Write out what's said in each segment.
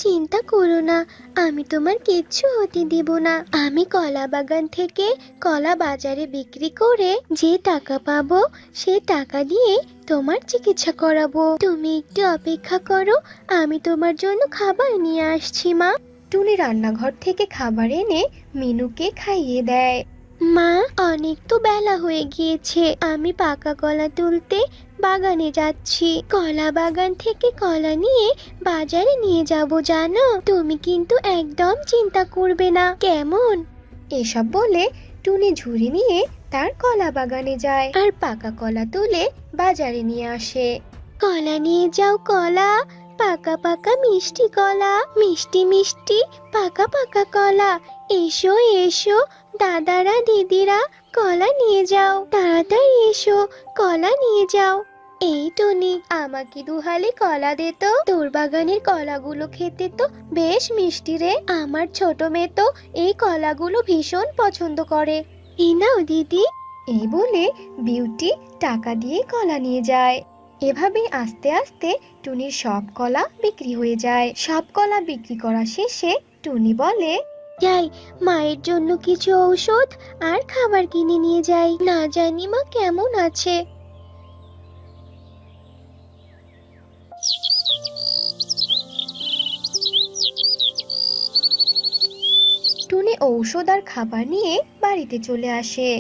চিন্তা করো না, আমি তোমার কিচ্ছু হতে দেব না। আমি কলা বাগান থেকে কলা বাজারে বিক্রি করে যে টাকা পাবো, সে টাকা দিয়ে তোমার চিকিৎসা করাবো। তুমি একটু অপেক্ষা করো, আমি তোমার জন্য খাবার নিয়ে আসছি মা। টুনি রান্নাঘর থেকে খাবার এনে মিনুকে খাইয়ে দেয়। মা, অনেক তো বেলা হয়ে গিয়েছে, আমি পাকা কলা তুলতে বাগানে যাচ্ছি। কলা বাগান থেকে কলা নিয়ে বাজারে নিয়ে যাব জানো। তুমি কিন্তু একদম চিন্তা করবে না, কেমন? এসব বলে টুনি ঝুড়ি নিয়ে তার কলা বাগানে যায় আর পাকা কলা তুলে বাজারে নিয়ে আসে। কলা নিয়ে যাও কলা, পাকা পাকা মিষ্টি কলা, মিষ্টি মিষ্টি পাকা পাকা কলা। এসো এসো দাদারা দিদিরা, কলা নিয়ে যাও, তাড়াতাড়ি এসো, কলা নিয়ে যাও। এই টুনি, আমাকে দুহালি কলা দে তো, তোর বাগানের কলাগুলো খেতে তো বেশ মিষ্টি রে। আমার ছোট মেয়ে তো এই কলাগুলো ভীষণ পছন্দ করে। এই নাও দিদি। এই বলে বিউটি টাকা দিয়ে কলা নিয়ে যায়। এভাবেই আস্তে আস্তে টুনির সব কলা বিক্রি হয়ে যায়। সব কলা বিক্রি করা শেষে টুনি বলে, যাই, মায়ের জন্য কিছু ঔষধ আর খাবার কিনে নিয়ে যাই, না জানি মা কেমন আছে। টুনি ঔষধ আর খাবার নিয়ে বাড়িতে চলে আসে।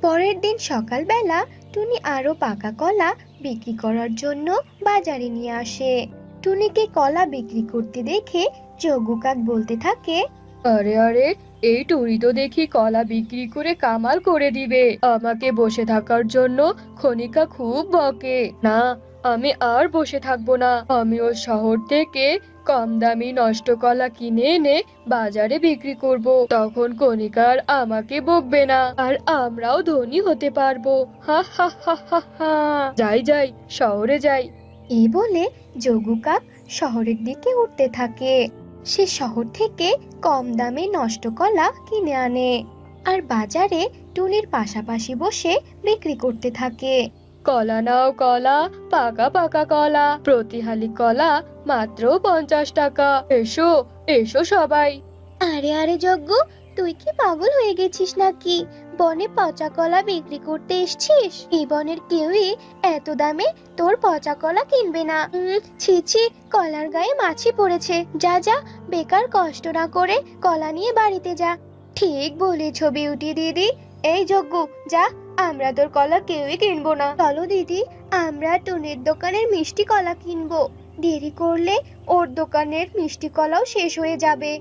পরের দিন সকালবেলা টুনি আরো পাকা কলা বিক্রি করার জন্য বাজারে নিয়ে আসে। টুনিকে কলা বিক্রি করতে দেখে যোগু কাক বলতে থাকে, আরে আরে, এই টুনি তো দেখি কলা বিক্রি করে কামাল করে দিবে। আমাকে বসে থাকার জন্য খনিকা খুব বকে। না, আমি আর বসে থাকবো না। আমিও শহর থেকে কম দামি নষ্ট কলা কিনে এনে বাজারে বিক্রি করব। তখন কণিকা আর আমাকে বকবে না, আর আমরাও ধনী হতে পারবো। হা হা হা হা হা। যাই যাই, শহরে যাই। এই বলে যোগু কাক শহরের দিকে উঠতে থাকে। সে শহর থেকে কম দামে নষ্ট কলা কিনে আনে আর বাজারে টুনির পাশাপাশি বসে বিক্রি করতে থাকে। কলা নাও কলা, পাকা পাকা কলা, প্রতি হালি কলা মাত্র 50 টাকা। এসো এসো সবাই। আরে আরে যজ্ঞ, তুই কি পাগল হয়ে গেছিস নাকি? বনে পচা কলা বিক্রি করতে এসছিস? এই বনের কেউই এত দামে তোর পচা কলা কিনবে না। ছি ছি, কলার গায়ে মাছি পড়েছে। যা যা, বেকার কষ্ট না করে কলা নিয়ে বাড়িতে যা। ঠিক বলেছ বিউটি দিদি। এই যজ্ঞ, যা, আমরা তোর কলা কেউই কিনবো না। চলো দিদি, আমরা টুনির দোকানের মিষ্টি কলা কিনবো। দেরি করলে ওর দোকানের মিষ্টি কলাও শেষ হয়ে যাবে।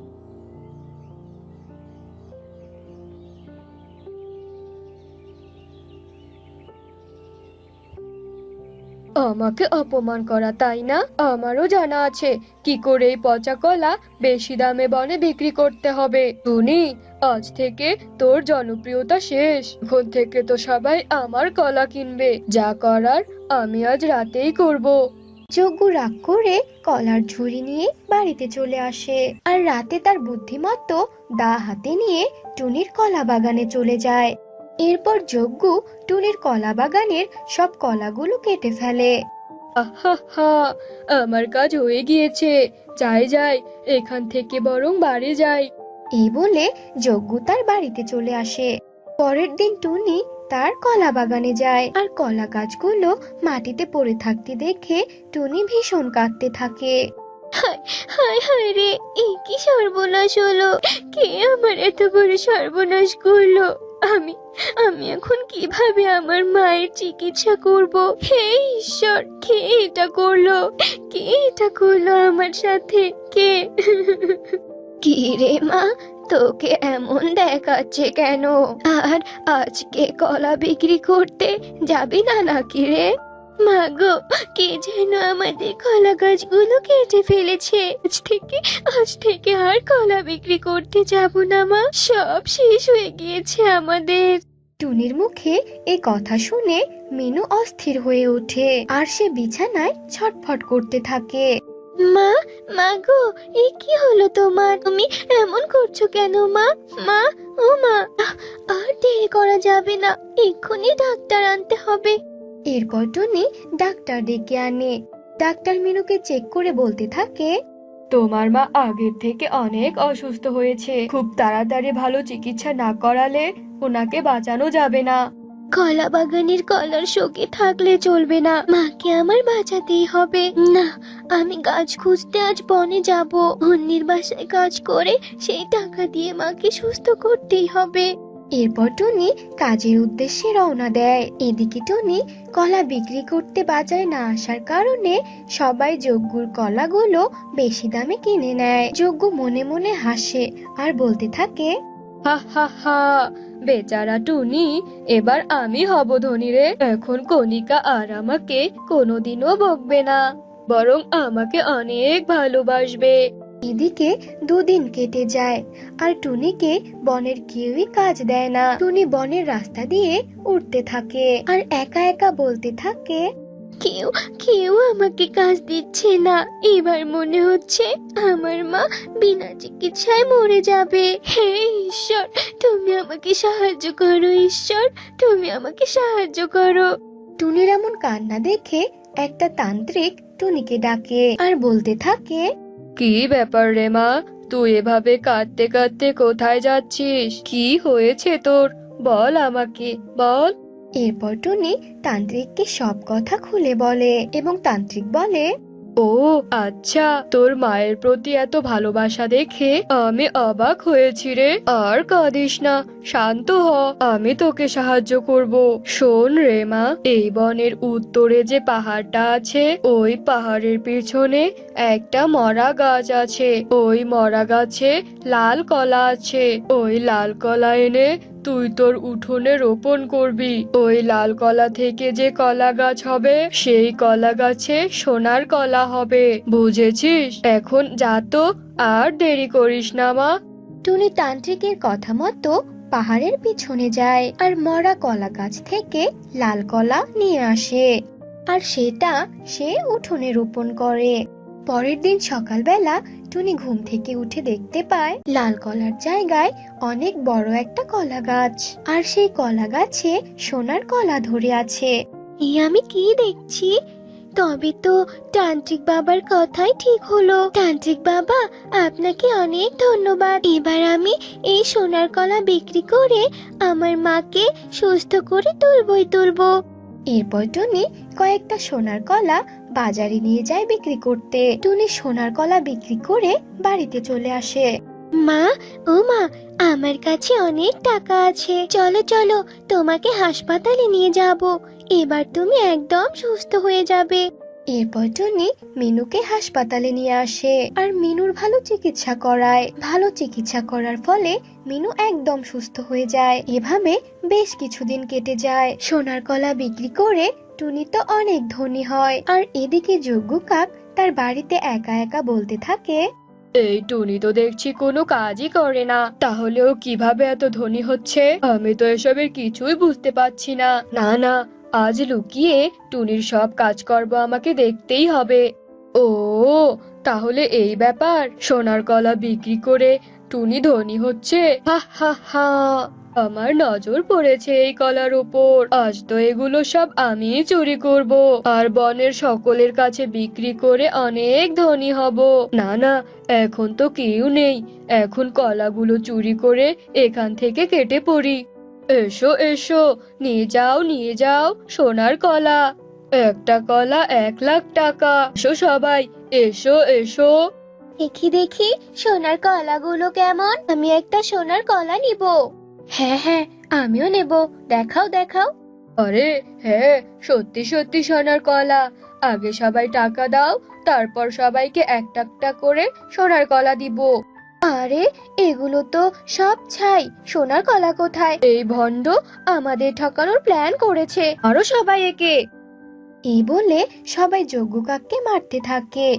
আমাকে অপমান করা, তাই না? আমারও জানা আছে কি করে এই পচা কলা বেশি দামে বনে বিক্রি করতে হবে। টুনি, আজ থেকে তোর জনপ্রিয়তা শেষ। এখন থেকে তো সবাই আমার কলা কিনবে। যা করার আমি আজ রাতেই করব। যজ্ঞ রাগ করে কলার ঝুড়ি নিয়ে বাড়িতে চলে আসে আর রাতে তার বুদ্ধিমত্ত দা হাতে নিয়ে টুনির কলা বাগানে চলে যায়। এরপর যজ্ঞ টুনির কলা বাগানের সব কলাগুলো কেটে ফেলে। আহা হা, আমার কাজ হয়ে গিয়েছে। যাই যাই, এখান থেকে বরং বাড়ি যাই। এই বলে যজ্ঞ তার বাড়িতে চলে আসে। পরের দিন টুনি তার কলা বাগানে যায় আর কলা গাছগুলো মাটিতে পড়ে থাকতে দেখে টুনি ভীষণ কাঁদতে থাকে। হায় হায় হায় রে, এই কি সর্বনাশ হলো! কে আমার এত বড় সর্বনাশ করলো! আমি আমি এখন কিভাবে আমার মায়ের চিকিৎসা করব? হে ঈশ্বর, কে এটা করলো? কে এটা করলো আমার সাথে? কে? কি রে মা, তোকে এমন দেখাচ্ছে কেন? আর আজকে কলা বিক্রি করতে যাবি না নাকি রে? মা গো, কে যেন আমাদের কলা গাছগুলো কেটে ফেলেছে। আজ থেকে আর কলা বিক্রি করতে যাব না মা, সব শেষ হয়ে গিয়েছে আমাদের। টুনির মুখে এই কথা শুনে মিনু অস্থির হয়ে ওঠে আর সে বিছানায় ছটফট করতে থাকে। মা, মা গো, এ কি হলো তোমার? তুমি এমন করছো কেন মা? মা, ও মা, আর দেরি করা যাবে না, এক্ষুনি ডাক্তার আনতে হবে। এরপর টুনি ডাক্তার ডেকে আনে। ডাক্তার মিনুকে চেক করে বলতে থাকে, তোমার মা আগের থেকে অনেক অসুস্থ হয়েছে, খুব তাড়াতাড়ি ভালো চিকিৎসা না করালে ওনাকে বাঁচানো যাবে না। কলা বাগানের কলার শোকে থাকলে চলবে না, মাকে আমার বাঁচাতেই হবে। না, আমি গাছ খুঁজতে আজ বনে যাব। অন্যের বাসায় কাজ করে সেই টাকা দিয়ে মাকে সুস্থ করতেই হবে। এরপর টুনি কাজের উদ্দেশ্যে রওনা দেয়। এদিকে টুনি কলা বিক্রি করতে বাজারে না আসার কারণে সবাই যজ্ঞুর কলাগুলো বেশি দামে কিনে নেয়। যজ্ঞ মনে মনে হাসে আর বলতে থাকে, হা হা হা, বেচারা টুনি, এবার আমি হব ধনী রে। এখন কণিকা আর আমাকে কোনোদিনও বকবে না, বরং আমাকে অনেক ভালোবাসবে। এদিকে দুদিন কেটে যায় আর টুনিকে বনের কেউই কাজ দেয় না। টুনি বনের রাস্তা দিয়ে উঠতে থাকে আর একা একা বলতে থাকে, কেউ কেউ আমাকে কাজ দিচ্ছে না। এবার মনে হচ্ছে আমার মা বিনা চিকিৎসায় মরে যাবে। হে ঈশ্বর, তুমি আমাকে সাহায্য করো। ঈশ্বর, তুমি আমাকে সাহায্য করো। টুনির এমন কান্না দেখে একটা তান্ত্রিক টুনিকে ডাকে আর বলতে থাকে, কি ব্যাপার রে মা, তুই এভাবে কাঁদতে কাঁদতে কোথায় যাচ্ছিস? কি হয়েছে তোর? বল আমাকে, বল। এরপর টুনি তান্ত্রিককে সব কথা খুলে বলে এবং তান্ত্রিক বলে, ও আচ্ছা, তোর মায়ের প্রতি এত ভালোবাসা দেখে আমি অবাক হয়েছি রে। আর কাঁদিস না, শান্ত হ, আমি তোকে সাহায্য করব। শোন রে মা, এই বনের উত্তরে যে পাহাড়টা আছে, ওই পাহাড়ের পিছনে একটা মরা গাছ আছে। ওই মরা গাছে লাল কলা আছে। ওই লাল কলা এনে তুই তোর উঠোনে রোপণ করবি। ওই লাল কলা থেকে যে কলা গাছ হবে, সেই কলা গাছে সোনার কলা হবে। বুঝেছিস? এখন যা তো, আর দেরি করিস না মা। টুনি তান্ত্রিকের কথা মতো পাহাড়ের পিছনে যায় আর মরা কলা গাছ থেকে লাল কলা নিয়ে আসে আর সেটা সে উঠোনে রোপণ করে। পরের দিন সকালবেলা টুনি ঘুম থেকে উঠে দেখতে পায় লাল কলার জায়গায় অনেক বড় একটা কলা গাছ আর সেই কলা গাছে সোনার কলা ধরে আছে। আমি কি দেখছি? তবে তো তান্ত্রিক বাবার কথাই ঠিক হলো। তান্ত্রিক বাবা, আপনাকে অনেক ধন্যবাদ। এবার আমি এই সোনার কলা বিক্রি করে আমার মাকে সুস্থ করে তুলবো। এরপর টুনি কয়েকটা সোনার কলা বাজারে নিয়ে যায় বিক্রি করতে। টুনি সোনার কলা বিক্রি করে বাড়িতে চলে আসে। মা, ও মা, আমার কাছে অনেক টাকা আছে। চলো চলো, তোমাকে হাসপাতালে নিয়ে যাব। এবার তুমি একদম সুস্থ হয়ে যাবে। এরপর টুনি মিনুকে হাসপাতালে নিয়ে আসে আর মিনুর ভালো চিকিৎসা করায়। ভালো চিকিৎসা করার ফলে মিনু একদম সুস্থ হয়ে যায়। এভাবে বেশ কিছুদিন কেটে যায়। সোনার কলা বিক্রি করে টুনি তো অনেক ধনী হয় আর এদিকে যজ্ঞ কাক তার বাড়িতে একা একা বলতে থাকে, এই টুনি তো দেখছি কোনো কাজই করে না, তাহলেও কিভাবে এত ধনী হচ্ছে? আমি তো এসবের কিছুই বুঝতে পারছি না। না না, আজ লুকিয়ে টুনির সব কাজকর্ম আমাকে দেখতেই হবে। ও, তাহলে এই ব্যাপার, সোনার কলা বিক্রি করে টুনি ধনী হচ্ছে। হা হা হা, আমার নজর পড়েছে এই কলার উপর। আজ তো এগুলো সব আমিই চুরি করব আর বনের সকলের কাছে বিক্রি করে অনেক ধনী হব। না না, এখন তো কেউ নেই, এখন কলাগুলো চুরি করে এখান থেকে কেটে পড়ি। এসো এসো, নিয়ে যাও সোনার কলা। একটা কলা 1,00,000 টাকা। এসো সবাই, এসো এসো। দেখি দেখি সোনার কলাগুলো কেমন। আমি একটা সোনার কলা নিব। হ্যাঁ হ্যাঁ, আমিও নেব, দেখাও দেখাও। আরে হ্যাঁ, সত্যি সত্যি সোনার কলা। আগে সবাই টাকা দাও, তারপর সবাইকে একটা একটা করে সোনার কলা দিব। আরে এগুলো তো সব ছাই, সোনার কলা কোথায়? এই ভণ্ড আমাদের ঠকানোর প্ল্যান করেছে, আরো সবাই একে। এই বলে সবাই যজ্ঞ কাককে মারতে থাকে।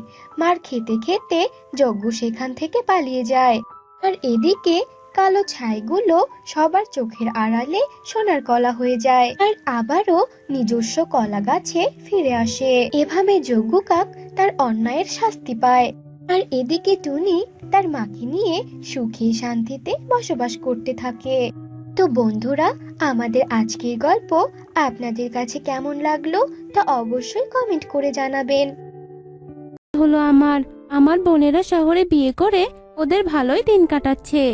মার খেতে খেতে যজ্ঞ সেখান থেকে পালিয়ে যায় আর এদিকে কালো ছাইগুলো সবার চোখের আড়ালে সোনার কলা হয়ে যায় আর আবারও নিজস্ব কলা গাছে ফিরে আসে। এভাবে যজ্ঞ কাক তার অন্যায়ের শাস্তি পায় আর এদিকে টুনি তার মাকে নিয়ে সুখে শান্তিতে বসবাস করতে থাকে। তো বন্ধুরা, আমাদের আজকের গল্প আপনাদের কাছে কেমন লাগলো তা অবশ্যই কমেন্ট করে জানাবেন। হলো আমার আমার বোনেরা শহরে বিয়ে করে ওদের ভালোই দিন কাটাচ্ছে।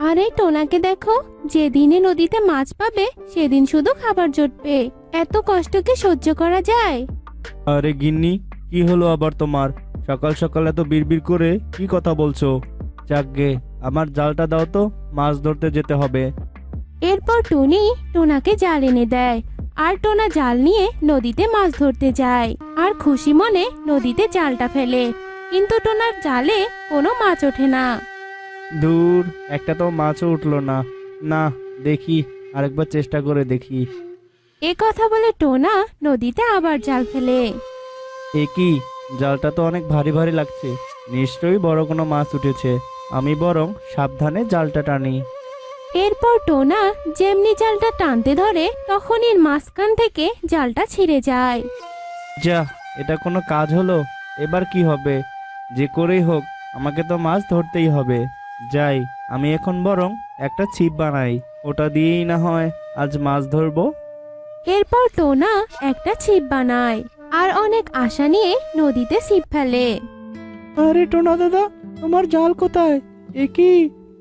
আর এই টোনাকে দেখো, যেদিনে নদীতে মাছ পাবে সেদিন শুধু খাবার জুটবে। এত কষ্ট কি সহ্য করা যায়? আরে গিন্নি, কি হলো আবার তোমার? সকাল সকাল এত বিড়বিড় করে কি কথা বলছো? যাকগে, আমার জালটা দাও তো, মাছ ধরতে যেতে হবে। এরপর টুনি টোনাকে জাল এনে দেয় আর টোনা জাল নিয়ে নদীতে মাছ ধরতে যায় আর খুশি মনে নদীতে জালটা ফেলে, কিন্তু টোনার জালে কোনো মাছ ওঠে না। দূর, একটা তো মাছও উঠলো না। না, দেখি আরেকবার চেষ্টা করে দেখি। এ কথা বলে টোনা নদীতে আবার জাল ফেলে। এ কি, জালটা তো অনেক ভারী ভারী লাগছে। নিশ্চয়ই বড় কোনো মাছ উঠেছে। আমি বরং সাবধানে জালটা টানি। এরপর টোনা যেমনি জালটা টানতে ধরে তখনই মাঝখান থেকে জালটা ছিঁড়ে যায়। যা, এটা কোনো কাজ হলো? এবার কি হবে? যে করেই হোক আমাকে তো মাছ ধরতেই হবে। যাই, আমি এখন বরং একটা ছিপ বানাই, ওটা দিয়েই না হয় আজ মাছ ধরবো। এরপর টোনা একটা ছিপ বানায় আর অনেক আশা নিয়ে নদীতে ছিপ ফেলে। আরে টোনা দাদা, তোমার জাল কোথায়? এ কি,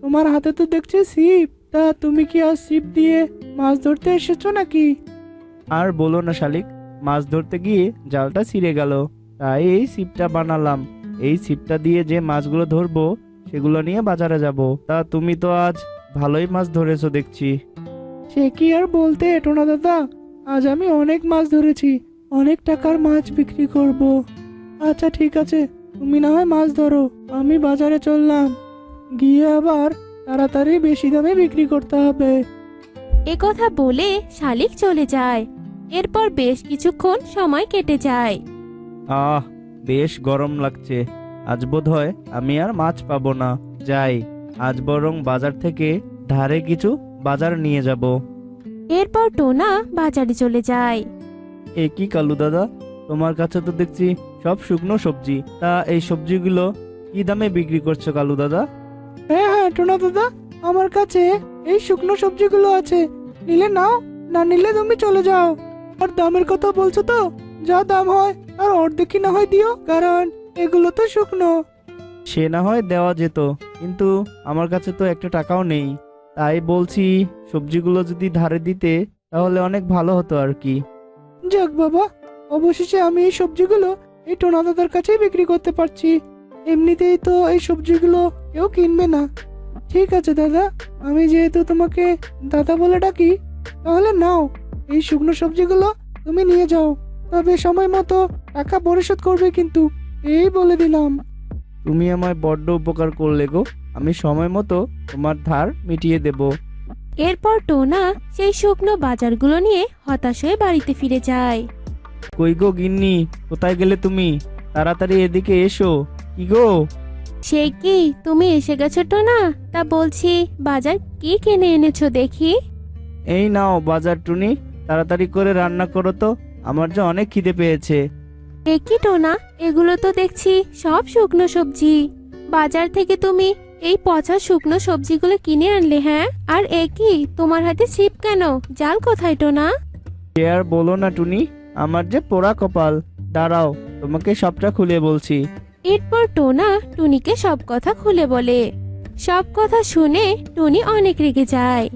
তোমার হাতে তো দেখছি ছিপ। তা তুমি কি আজ ছিপ দিয়ে মাছ ধরতে এসেছো নাকি? আর বলো না শালিক, মাছ ধরতে গিয়ে জালটা ছিঁড়ে গেল, তাই এই ছিপটা বানালাম। এই ছিপটা দিয়ে যে মাছগুলো ধরবো সেগুলো নিয়ে বাজারে যাব। তা তুমি তো আজ ভালোই মাছ ধরেছো দেখছি। সে কি আর বলতে টোনা দাদা, আজ আমি অনেক মাছ ধরেছি, অনেক টাকার মাছ বিক্রি করব। আচ্ছা ঠিক আছে, তুমি না হয় মাছ ধরো, আমি বাজারে চললাম। গিয়ে আবার তাড়াতাড়ি বেশি দামে বিক্রি করতে হবে। এ কথা বলে শালিক চলে যায়। এরপর বেশ কিছুক্ষণ সময় কেটে যায়। আহ, বেশ গরম লাগছে। আজ বোধহয় আমি আর মাছ পাবো না। যাই, আজ বরং বাজার থেকে ধারে কিছু বাজার নিয়ে যাব। এরপর টোনা বাজারে চলে যায়। এ কি কালু দাদা, তোমার কাছে তো দেখছি সব শুকনো সবজি। তা এই সবজিগুলো কি দামে বিক্রি করছো কালু দাদা? হ্যাঁ হ্যাঁ টোনা দাদা, আমার কাছে এই শুকনো সবজিগুলো আছে। নিলে নাও, না নিলে তুমি চলে যাও। আর দামের কথা বলছো তো, যা দাম হয় আর অর্ধেকই না হয় দিও, কারণ এগুলো তো শুকনো। সে না হয় দেওয়া যেত, কিন্তু আমার কাছে তো একটা টাকাও নেই। তাই বলছি, সবজিগুলো যদি ধারে দিতে তাহলে অনেক ভালো হতো আর কি। যাক বাবা, অবশেষে আমি এই সবজিগুলো এই টোনা দাদার কাছেই বিক্রি করতে পারছি। এমনিতেই তো এই সবজিগুলো কেউ কিনবে না। ঠিক আছে দাদা, আমি যেহেতু তোমাকে দাদা বলে ডাকি, তাহলে নাও, এই শুকনো সবজিগুলো তুমি নিয়ে যাও। তবে সময় মতো টাকা পরিশোধ করবে কিন্তু, এই বলে দিলাম। তুমি আমায় বড্ড উপকার করলে গো, আমি সময় মতো তোমার ধার মিটিয়ে দেব। এরপর টোনা সেই শুকনো বাজারগুলো নিয়ে হতাশ হয়ে বাড়িতে ফিরে যায়। কই গো গিন্নি, কোথায় গেলে তুমি? তাড়াতাড়ি এদিকে এসো। কি গো? সে কি, তুমি এসে গেছো টোনা? তা বলছি, বাজার কি কিনে এনেছো দেখি। এই নাও বাজার টুনি, তাড়াতাড়ি করে রান্না করো তো, আমার যে অনেক খিদে পেয়েছে। এ কি টোনা, এগুলো তো দেখছি সব শুকনো সবজি। বাজার থেকে তুমি এই পচা শুকনো সবজিগুলো কিনে আনলে? হ্যাঁ, আর এ কি, তোমার হাতে ছিপ কেন? জাল কোথায় টোনা? সে আর বলো না টুনি, আমার যে পোড়া কপাল। দাঁড়াও, তোমাকে সবটা খুলে বলছি। এরপর টোনা টুনিকে সব কথা খুলে বলে। সব কথা শুনে টুনি অনেক রেগে যায়।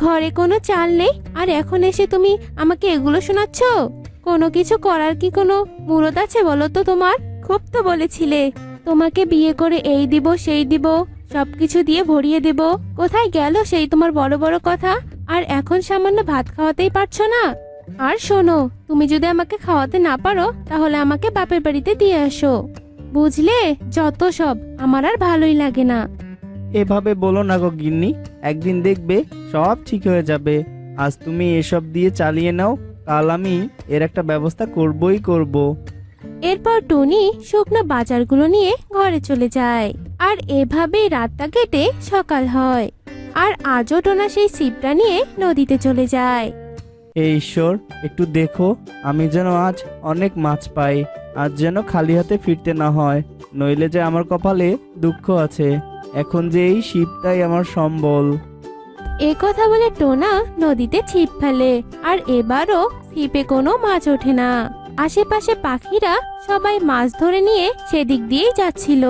ঘরে কোনো চাল নেই, আর এখন এসে তুমি আমাকে এগুলো শোনাচ্ছ? কোনো কিছু করার কি কোনো মুরত আছে বলো তো তোমার? খুব তো বলেছিলে তোমাকে বিয়ে করে এই দিব সেই দিব, সবকিছু দিয়ে ভরিয়ে দেব। কোথায় গেল সেই তোমার বড় বড় কথা? আর এখন সামান্য ভাত খাওয়াতেই পারছো না। আর শোনো, তুমি যদি আমাকে খাওয়াতে না পারো তাহলে আমাকে বাপের বাড়িতে দিয়ে আসো, বুঝলে? যত সব, আমার আর ভালোই লাগে না। এভাবে বলো না গো গিন্নি, একদিন দেখবে সব ঠিক হয়ে যাবে। আজ তুমি এসব দিয়ে চালিয়ে নাও, কাল আমি এর একটা ব্যবস্থা করবই করব। এরপর টুনি শুকনো বাজারগুলো নিয়ে ঘরে চলে যায়। আর এভাবেই রাতটা কেটে সকাল হয়। আর আজও টোনা সেই ছিপটা নিয়ে নদীতে চলে যায়। হে ঈশ্বর, একটু দেখো আমি যেন আজ অনেক মাছ পাই। আজ যেন খালি হাতে ফিরতে না হয়, নইলে যে আমার কপালে দুঃখ আছে। এখন যে এই শিবটাই আমার সম্বল। এ কথা বলে টোনা নদীতে ছিপ ফেলে, আর এবারও ছিপে কোনো মাছ ওঠে না। আশেপাশে পাখিরা সবাই মাছ ধরে নিয়ে সেদিক দিয়েই যাচ্ছিল।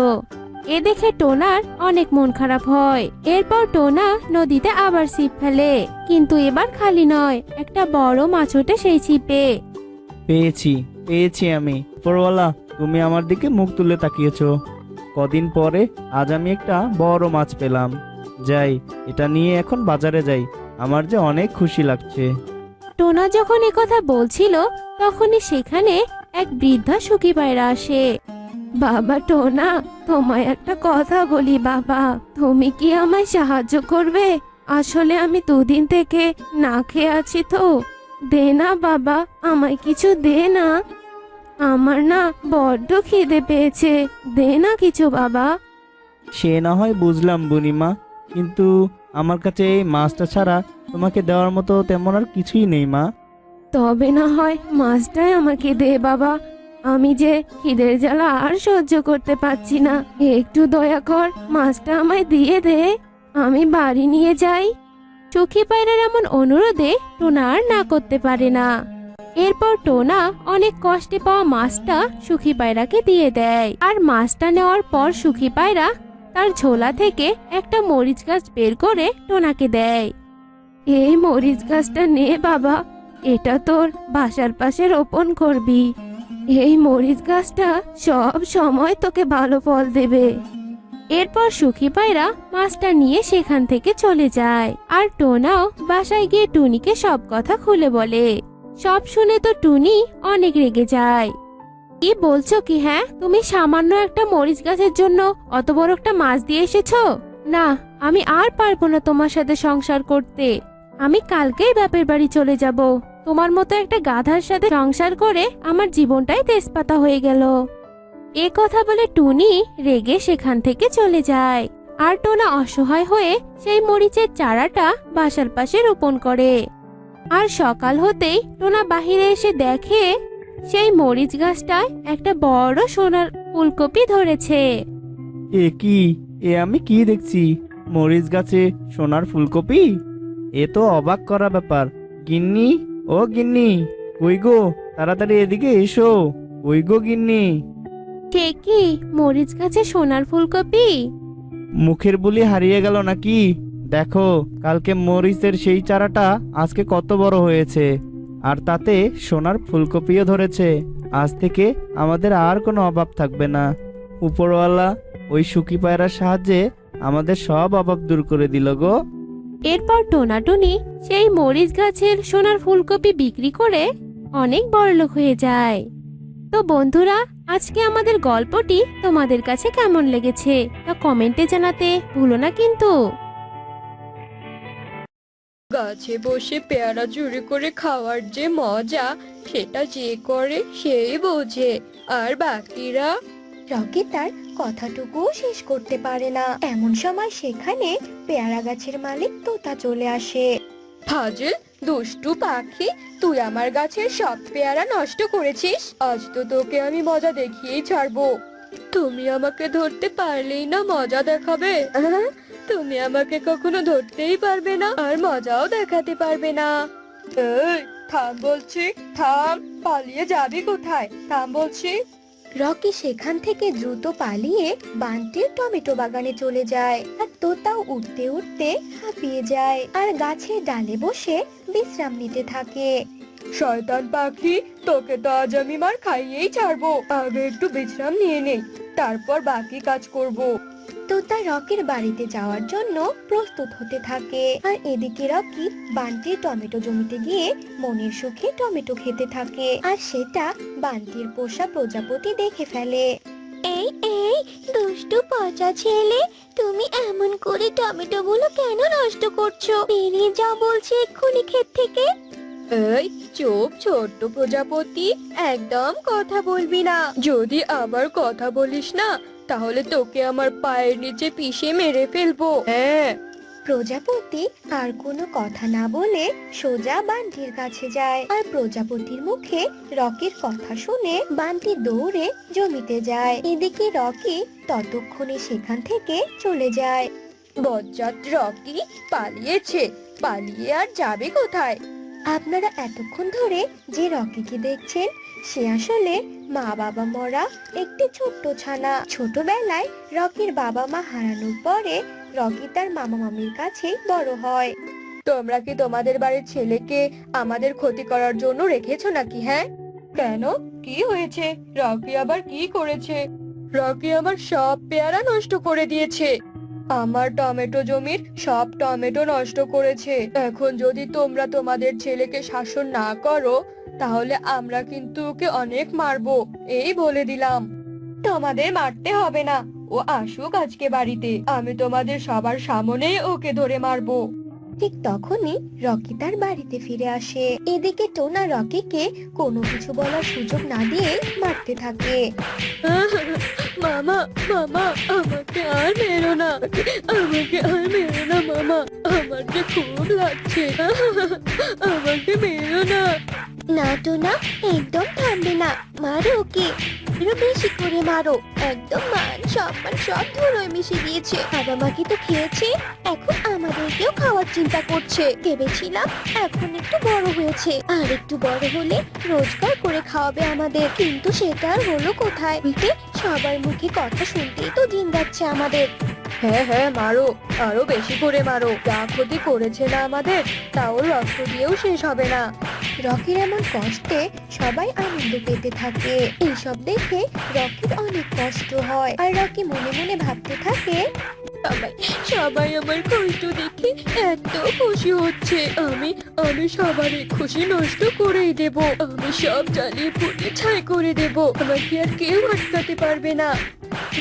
এ দেখে টোনার অনেক মন খারাপ হয়। এরপর টোনা নদীতে আবার ছিপ ফেলে, কিন্তু এবার খালি নয়, একটা বড় মাছ ওঠে সেই ছিপে। পেয়েছি পেয়েছি আমি। উপরওয়ালা, তুমি আমার দিকে মুখ তুলে তাকিয়েছো। কদিন পরে আজ আমি একটা বড় মাছ পেলাম। যাই, এটা নিয়ে এখন বাজারে যাই। আমার যে অনেক খুশি লাগছে। টোনা যখন এ কথা বলছিল তখনই সেখানে এক বৃদ্ধা সুখী পায়রা আসে। বাবা টোনা, তোমায় একটা কথা বলি বাবা, তুমি কি আমায় সাহায্য করবে? আসলে আমি দুদিন থেকে না খেয়ে আছি তো। দে না বাবা, আমায় কিছু দে না। আমার না বড্ড খিদে পেয়েছে, দে না কিছু বাবা। সে না হয় বুঝলাম বুনিমা, কিন্তু আমার কাছে এই মাছটা ছাড়া তোমাকে দেওয়ার মতো তেমন আর কিছুই নেই মা। তবে না হয় মাছটাই আমাকে দে বাবা, আমি যে খিদের জ্বালা আর সহ্য করতে পারছি না। একটু দয়া কর, মাছটা আমায় দিয়ে দে, আমি বাড়ি নিয়ে যাই। সুখী পায়রার এমন অনুরোধে টোনা আর না করতে পারে না। এরপর টোনা অনেক কষ্টে পাওয়া মাছটা সুখী পায়রাকে দিয়ে দেয়। আর মাছটা নেওয়ার পর সুখী পায়রা তার ঝোলা থেকে একটা মরিচ গাছ বের করে টোনাকে দেয়। এই মরিচ গাছটা নে বাবা, এটা তোর বাসার পাশে রোপণ করবি। এই মরিচ গাছটা সব সময় তোকে ভালো ফল দেবে। এরপর সুখী পায়রা মাছটা নিয়ে সেখান থেকে চলে যায়। আর টোনাও বাসায় গিয়ে টুনিকে সব কথা খুলে বলে। সব শুনে তো টুনি অনেক রেগে যায়। কি বলছো কি? হ্যাঁ, তুমি সামান্য একটা মরিচ গাছের জন্য অত বড় একটা মাছ দিয়ে এসেছো? না, আমি আর পারবো না তোমার সাথে সংসার করতে। আমি কালকেই বাপের বাড়ি চলে যাব। তোমার মতো একটা গাধার সাথে সংসার করে আমার জীবনটাই তেজপাতা হয়ে গেল। এ কথা বলে টুনি রেগে সেখান থেকে চলে যায়। আর টোনা অসহায় হয়ে সেই মরিচের চারাটা বাসার পাশে রোপণ করে। আর সকাল হতেই টোনা বাহিরে এসে দেখে সেই মরিচ গাছটায় একটা বড় সোনার ফুলকপি ধরেছে। এ কি? আমি কি দেখছি? মরিচ গাছে সোনার ফুলকপি? এ তো অবাক করা ব্যাপার। গিন্নি, ও গিন্নি, কই গো, তাড়াতাড়ি এদিকে এসো। কই গো গিন্নি? সে কি, মরিচ গাছে সোনার ফুলকপি? মুখের বুলি হারিয়ে গেল নাকি? দেখো, কালকে মরিচের সেই চারাটা আজকে কত বড় হয়েছে, আর তাতে সোনার ফুলকপিও ধরেছে। আজ থেকে আমাদের আর কোনো অভাব থাকবে না। উপরওয়ালা ওই সুখী পায়রার সাহায্যে আমাদের সব অভাব দূর করে দিল গো। এরপর টোনাটুনি সেই মরিচ গাছের সোনার ফুলকপি বিক্রি করে অনেক বড়লোক হয়ে যায়। তো বন্ধুরা, আজকে আমাদের গল্পটি তোমাদের কাছে কেমন লেগেছে তা কমেন্টে জানাতে ভুলো না কিন্তু। গাছে বসে পেয়ারা চুরি করে খাওয়ার যে মজা, সেটা যে করে সেই বোঝে। আর বাকিরা? রকি তার কথাটুকুও শেষ করতে পারে না। এমন সময় সেখানে পেয়ারা গাছের মালিক তোতা চলে আসে। ফাজিল, দুষ্টু পাখি, তুই আমার গাছের সব পেয়ারা নষ্ট করেছিস। আজ তো তোকে আমি মজা দেখিয়েই ছাড়বো। তুমি আমাকে ধরতে পারলেই না মজা দেখাবে? তুমি আমাকে কখনো ধরতেই পারবে না, আর মজাও দেখাতে পারবে না। এই, থাম বলছি, থাম। পালিয়ে যাবি কোথায়? থাম বলছি। রকি সেখান থেকে দ্রুত পালিয়ে বানটির টমেটো বাগানে চলে যায়। আর তোতাও উঠতে উঠতে হাঁপিয়ে যায় আর গাছের ডালে বসে বিশ্রাম নিতে থাকে। শয়তান পাখি, তোকে তো আজ আমি মার খাইয়েই ছাড়বো। আগে একটু বিশ্রাম নিয়ে নেই, তারপর বাকি কাজ করব। তোতা রকির বাড়িতে যাওয়ার জন্য প্রস্তুত হতে থাকে। আর এদিকে রকি বানটির টমেটো জমিতে গিয়ে মনের সুখে টমেটো খেতে থাকে। আর সেটা বানটির পোষা প্রজাপতি দেখে ফেলে। এই এই দুষ্টু পচা ছেলে, তুমি এমন করে টমেটোগুলো কেন নষ্ট করছো? বেরিয়ে যাও বলছি এক্ষুনি ক্ষেত থেকে। এই চুপ ছোট্ট প্রজাপতি, একদম কথা বলবি না। যদি আবার কথা বলিস না, তাহলে তোকে আমার পায়ের নিচে পিষে মেরে ফেলবো। হ্যাঁ। প্রজাপতি আর কোনো কথা না বলে সোজা বানটির কাছে যায়। আর প্রজাপতির মুখে রকির কথা শুনে বানটি দৌড়ে জমিতে যায়। এদিকে রকি ততক্ষণে সেখান থেকে চলে যায়। বজ্জাত রকি পালিয়েছে, পালিয়ে আর যাবে কোথায়? আপনারা এতক্ষণ ধরে যে রকিকে দেখছেন সে আসলে মা বাবা মরা একটি ছোট্ট ছানা। ছোটবেলায় রকির বাবা মা হারানোর পরে রকি তার মামা মামির কাছে বড় হয়। তোমরা কি তোমাদের বাড়ির ছেলেকে আমাদের ক্ষতি করার জন্য রেখেছো নাকি? হ্যাঁ, কেন? কি হয়েছে? রকি আবার কি করেছে? রকি আমার সব পেয়ারা নষ্ট করে দিয়েছে, আমার টমেটো জমির সব টমেটো নষ্ট করেছে। এখন যদি তোমরা তোমাদের ছেলেকে শাসন না করো তাহলে আমরা কিন্তু ওকে অনেক মারবো, এই বলে দিলাম। তোমাদের মারতে হবে না, ও আসুক আজকে বাড়িতে, আমি তোমাদের সবার সামনেই ওকে ধরে মারবো। ঠিক তখনই রকি তার বাড়িতে ফিরে আসে। এদিকে টোনা রকিকে কোনো কিছু বলার সুযোগ না দিয়ে মারতে থাকে। মামা, মামা, আমাকে আর মেরো না, আমাকে আর মেরো না মামা, আমার যে খুব লাগছে, আমাকে মেরো না। না টোনা, একদম থামবে না, মারো ওকে, আরো বেশি করে মারো। একদম মান সম্মান সব ধুলোয় মিশে দিয়েছে। বাবা মাকে তো খেয়েছে, এখন আমাদেরকেও খাওয়ার চিন্তা করছে। ভেবেছিলাম এখন একটু বড় হয়েছে, আর একটু বড় হলে রোজগার করে খাওয়াবে আমাদের, কিন্তু সেটা আর হলো কোথায়? উল্টে সবার মুখে কথা শুনতেই তো দিন যাচ্ছে আমাদের। হ্যাঁ হ্যাঁ, মারো, আরো বেশি করে মারো। যা ক্ষতি করেছে না আমাদের, তাও রক্ত দিয়েও শেষ হবে না। রকির এমন কষ্টে সবাই আনন্দ পেতে থাকে। এইসব দেখে রকির অনেক কষ্ট হয়, আর রকি মনে মনে ভাবতে থাকে, সবাই সবাই আমার কষ্ট দেখে এত খুশি হচ্ছে, আমি সবারই খুশি নষ্ট করেই দেব, আমি সব জ্বালিয়ে পুড়িয়ে ছাই করে দেব, আমাকে আর কেউ আটকাতে পারবে না।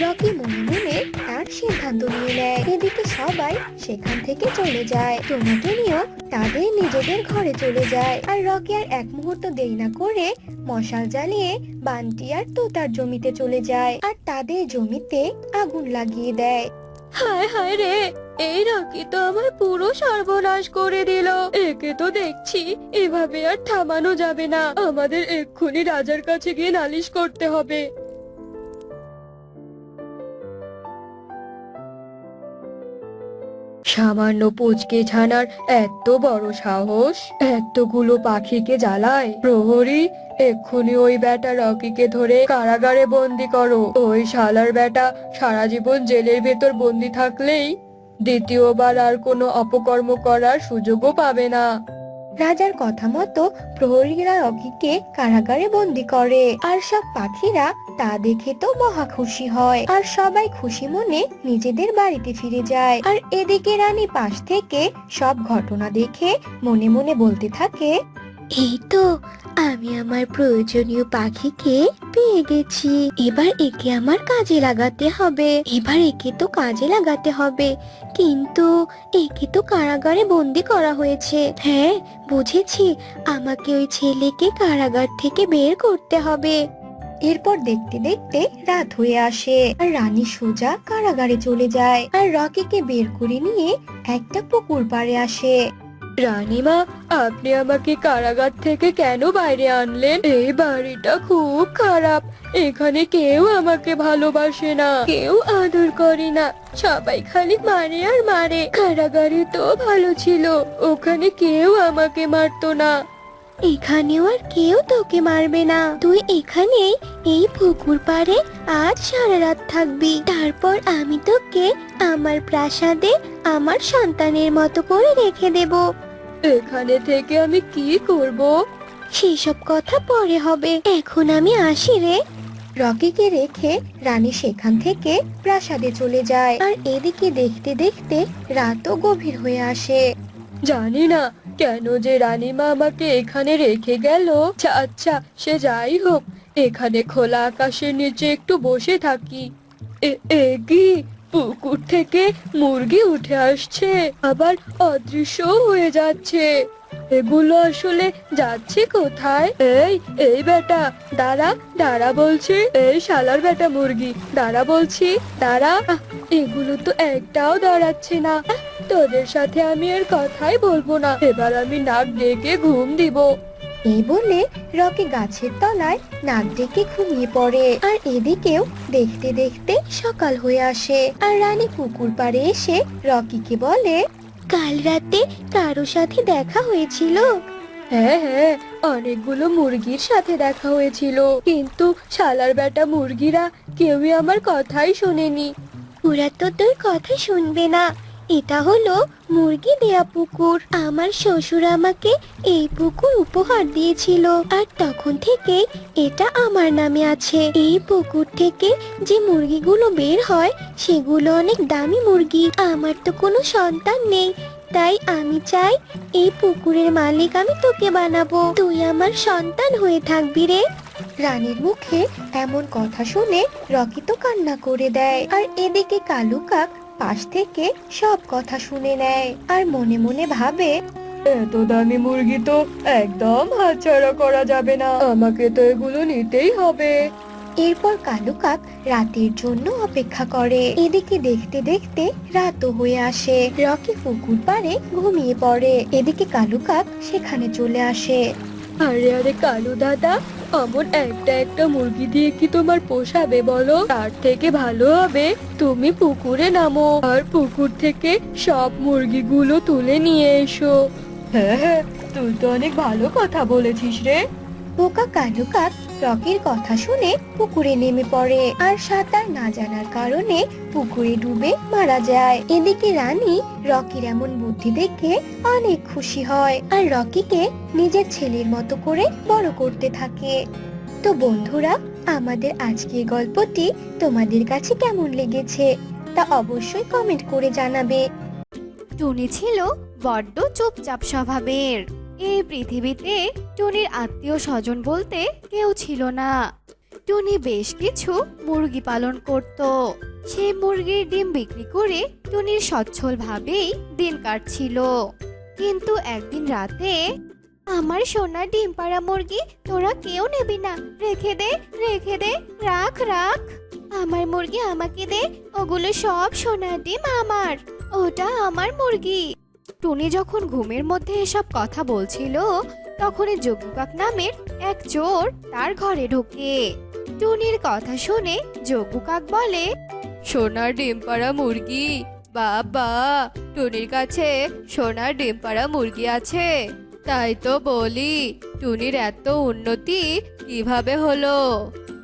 রকি মনে মনে তার সিদ্ধান্ত নিয়ে নেয়। এদিকে সবাই সেখান থেকে চলে যায়। টোনাটুনিও তাদের নিজেদের ঘরে চলে যায়। আর রকি আর এক মুহূর্ত দেরি না করে মশাল জ্বালিয়ে বান্টি আর তোতার জমিতে চলে যায়, আর তাদের জমিতে আগুন লাগিয়ে দেয়। হায় হায় রে, এই রকি তো আমার পুরো সর্বনাশ করে দিল। একে তো দেখছি এভাবে আর থামানো যাবে না, আমাদের এক্ষুনি রাজার কাছে গিয়ে নালিশ করতে হবে। সামান্য পুচকে ছানার এত বড় সাহস, এতগুলো পাখিকে জ্বালায়। প্রহরী, এক্ষুনি ওই বেটা রকিকে ধরে কারাগারে বন্দি করো। ওই শালার বেটা সারা জীবন জেলের ভেতর বন্দি থাকলেই দ্বিতীয়বার আর কোনো অপকর্ম করার সুযোগও পাবে না। রাজার কথা মতো প্রহরীরা রকিকে কারাগারে বন্দি করে, আর সব পাখিরা তা দেখে তো মহা খুশি হয়, আর সবাই খুশি মনে নিজেদের বাড়িতে ফিরে যায়। আর এদিকে রানী পাশ থেকে সব ঘটনা দেখে মনে মনে বলতে থাকে, এই তো আমি আমার প্রয়োজনীয় পাখিকে পেয়ে গেছি, এবার একে আমার কাজে লাগাতে হবে, কিন্তু একে তো কারাগারে বন্দি করা হয়েছে। হ্যাঁ বুঝেছি, আমাকে ওই ছেলেকে কারাগার থেকে বের করতে হবে। এরপর দেখতে দেখতে রাত হয়ে আসে, আর রানী সোজা কারাগারে চলে যায়, আর রকিকে বের করে নিয়ে একটা পুকুর পাড়ে আসে। রানীমা, আপনি আমাকে কারাগার থেকে কেন বাইরে আনলেন? এই বাড়িটা খুব খারাপ, এখানে কেউ আমাকে ভালোবাসে না, কেউ আদর করে না, সবাই খালি মারে আর মারে। কারাগারে তো ভালো ছিল, ওখানে কেউ আমাকে মারতো না। এখানেও আর কেউ তোকে মারবে না, তুই এখানেই এই পুকুর পাড়ে আজ সারা রাত থাকবি, তারপর আমি তোকে আমার প্রাসাদে আমার সন্তানের মতো করে রেখে দেব। এখানে থেকে আমি কি করব? সেসব কথা পরে হবে, এখন আমি আসি রে। রকিকে রেখে রানী সেখান থেকে প্রাসাদে চলে যায়, আর এদিকে দেখতে দেখতে রাতও গভীর হয়ে আসে। জানি না কেন যে রানীমা আমাকে এখানে রেখে গেল। আচ্ছা, সে যাই হোক, এখানে খোলা আকাশের নিচে একটু বসে থাকি। এ কি, পুকুর থেকে মুরগি উঠে আসছে, আবার অদৃশ্য হয়ে যাচ্ছে। এগুলো আসলে যাচ্ছে কোথায়? এই বেটা, দাঁড়া দাঁড়া বলছি, এই শালার বেটা মুরগি, দাঁড়া বলছি, দাঁড়া। এগুলো তো একটাও দাঁড়াচ্ছে না, তোদের সাথে আমি আর কথাই বলবো না, এবার আমি নাক ডেকে ঘুম দিব। এই বলে রকি গাছের তলায় নাক ডেকে ঘুমিয়ে পড়ে, আর এদিকেও দেখতে দেখতে সকাল হয়ে আসে আর রানী পুকুর পাড়ে এসে রকিকে বলে, কাল রাতে কারো সাথে দেখা হয়েছিল? হ্যাঁ হ্যাঁ, অনেকগুলো মুরগির সাথে দেখা হয়েছিল, কিন্তু শালার বেটা মুরগিরা কেউই আমার কথাই শোনেনি। ওরা তো তোর কথা শুনবে না। এটা হলো মুরগি দেয়া পুকুর। আমার শ্বশুর আমাকে এই পুকুর উপহার দিয়েছিল, আর তখন থেকে এটা আমার নামে আছে। এই পুকুর থেকে যে মুরগিগুলো বের হয় সেগুলো অনেক দামি মুরগি। আমার তো কোনো সন্তান নেই, তাই আমি চাই এই পুকুরের মালিক আমি তোকে বানাবো। তুই আমার সন্তান হয়ে থাকবি রে। রানীর মুখে এমন কথা শুনে রকি তো কান্না করে দেয়, আর এদিকে কালু কাক পাশ থেকে সব কথা শুনে নেয় আর মনে মনে ভাবে, এত দামি মুরগি তো একদম হাতছাড়া করা যাবে না, আমাকে তো এগুলো নিতেই হবে। এরপর কালু কাক রাতের জন্য অপেক্ষা করে। এদিকে দেখতে দেখতে রাতও হয়ে আসে। রকি পুকুর পাড়ে ঘুমিয়ে পড়ে। এদিকে কালু কাক সেখানে চলে আসে। আরে আরে কালু দাদা, অমন একটা একটা মুরগি দিয়ে কি তোমার পোষাবে বলো? তার থেকে ভালো হবে তুমি পুকুরে নামো আর পুকুর থেকে সব মুরগিগুলো তুলে নিয়ে এসো। হ্যাঁ হ্যাঁ, তুই তো অনেক ভালো কথা বলেছিস রে। বোকা কালু কাক রকির কথা শুনে পুকুরে নেমে পড়ে, আর সাঁতার না জানার কারণে পুকুরে ডুবে মারা যায়। এদিকে রানী রকির এমন বুদ্ধি দেখে অনেক খুশি হয়, আর রকিকে নিজের ছেলের মতো করে বড় করতে থাকে। তো বন্ধুরা, আমাদের আজকের গল্পটি তোমাদের কাছে কেমন লেগেছে তা অবশ্যই কমেন্ট করে জানাবে। টুনি ছিল বড্ড চুপচাপ স্বভাবের। এই পৃথিবীতে টুনির আত্মীয় স্বজন বলতে কেউ ছিল না। টুনি বেশ কিছু মুরগি পালন করত। সেই মুরগির ডিম বিক্রি করে টুনির সচ্ছলভাবেই দিন কাটছিল। কিন্তু একদিন রাতে, আমার সোনার ডিম পাড়া মুরগি তোরা কেউ নেবি না, রেখে দে, রেখে দে, রাখ রাখ, আমার মুরগি আমাকে দে, ওগুলো সব সোনার ডিম আমার, ওটা আমার মুরগি। টুনি যখন ঘুমের মধ্যে এসব কথা বলছিল, তখনই যজ্ঞ কাক নামের এক চোর তার ঘরে ঢোকে। টুনির কথা শুনে যজ্ঞ কাক বলে, সোনার ডিম পাড়া মুরগি, বাবা, টুনির কাছে সোনার ডিম পাড়া মুরগি আছে। তাই তো বলি, টুনির এত উন্নতি কিভাবে হলো?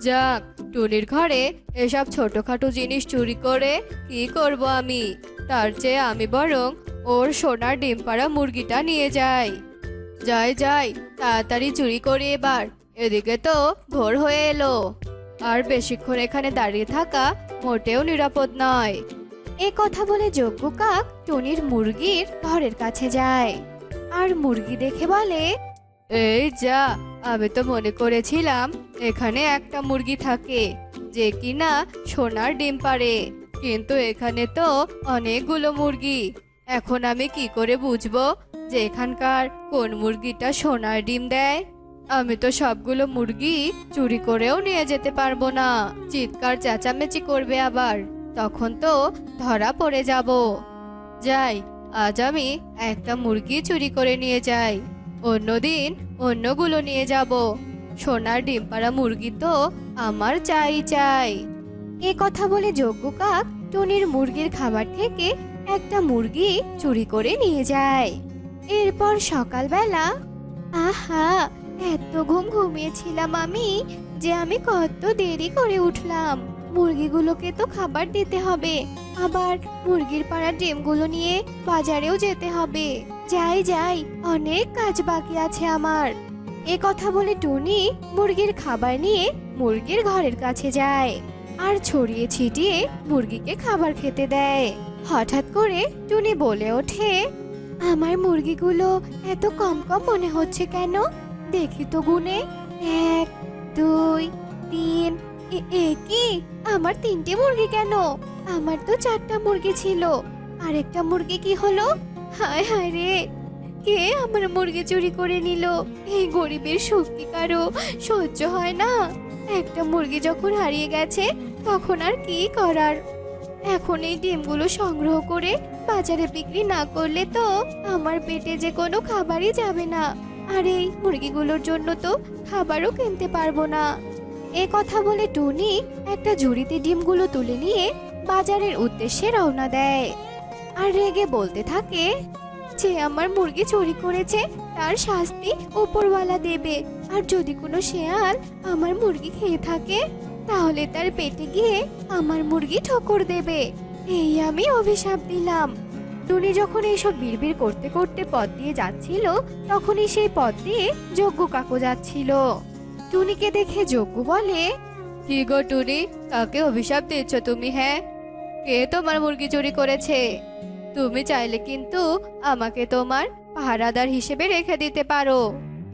যাক, টুনির ঘরে এসব ছোটখাটো জিনিস চুরি করে কি করব আমি? তার চেয়ে আমি বরং ওর সোনার ডিম পাড়া মুরগিটা নিয়ে যাই। যাই যাই, তাড়াতাড়ি চুরি করি এবার, এদিকে তো ভোর হয়ে এলো, আর বেশিক্ষণ এখানে দাঁড়িয়ে থাকা মোটেও নিরাপদ নয়। এ কথা বলে যজ্ঞ কাক টুনির মুরগির ঘরের কাছে যায়, আর মুরগি দেখে বলে, এই যা, আমি তো মনে করেছিলাম এখানে একটা মুরগি থাকে যে কিনা সোনার ডিম পাড়ে, কিন্তু এখানে তো অনেকগুলো মুরগি। এখন আমি কি করে বুঝবো যে এখানকার কোন মুরগিটা সোনার ডিম দেয়? আমি তো সবগুলো মুরগি চুরি করেও নিয়ে যেতে পারবো না। চিৎকার চেঁচামেচি করবে আবার, তখন তো ধরা পড়ে যাব। যাই, আজ আমি একটা মুরগি চুরি করে নিয়ে যাই, অন্যদিন অন্যগুলো নিয়ে যাব। সোনার ডিম পাড়া মুরগি তো আমার চাই চাই। এ কথা বলে যজ্ঞ কাক টুনির মুরগির খাবার থেকে একটা মুরগি চুরি করে নিয়ে যায়। এরপর সকালবেলা, আহা, এত ঘুমিয়েছিলাম আমি যে আমি কত দেরি করে উঠলাম। মুরগিগুলোকে তো খাবার দিতে হবে, আবার মুরগির পাড়া ডিমগুলো নিয়ে বাজারেও যেতে হবে। যাই যাই, অনেক কাজ বাকি আছে আমার। এ কথা বলে টুনি মুরগির খাবার নিয়ে মুরগির ঘরের কাছে যায়, আর ছড়িয়ে ছিটিয়ে মুরগিকে খাবার খেতে দেয়। হঠাৎ করে টুনি বলে ওঠে, আমার মুরগিগুলো এত কম কম মনে হচ্ছে কেন? দেখি তো গুনে, 1 2 3। এ কি, আমার 3টে মুরগি কেন? আমার তো 4টা মুরগি ছিল, আরেকটা মুরগি কি হলো? হায় হায় রে, কে আমার মুরগি চুরি করে নিল? এই গরিবের শক্তি কারো সহ্য হয় না। একটা মুরগি যখন হারিয়ে গেছে, তখন আর কি করার? এখন এই ডিমগুলো সংগ্রহ করে বাজারে বিক্রি না করলে তো আমার পেটে যে কোনো খাবারই যাবে না, আর এই মুরগিগুলোর জন্য তো খাবারও কিনতে পারবো না। এ কথা বলে টুনি একটা ঝুড়িতে ডিমগুলো তুলে নিয়ে বাজারের উদ্দেশ্যে রওনা দেয় আর রেগে বলতে থাকে, যে আমার মুরগি চুরি করেছে তার শাস্তি উপরওয়ালা দেবে। আর যদি কোনো শেয়াল আমার মুরগি খেয়ে থাকে তাহলে তার পেটে গিয়ে আমার মুরগি ঠোকর দেবে। এই আমি অভিশাপ দিলাম। টুনি যখন এইসব বিড়বিড় করতে করতে পথ দিয়ে যাচ্ছিল তখনই সেই পথ দিয়ে যজ্ঞ কাকু যাচ্ছিল। টুনিকে দেখে যজ্ঞ বলে, কি গো টুনি, কাকে অভিশাপ দিচ্ছ তুমি? হ্যাঁ, কে তোমার মুরগি চুরি করেছে? তুমি চাইলে কিন্তু আমাকে তোমার পাহারাদার হিসেবে রেখে দিতে পারো।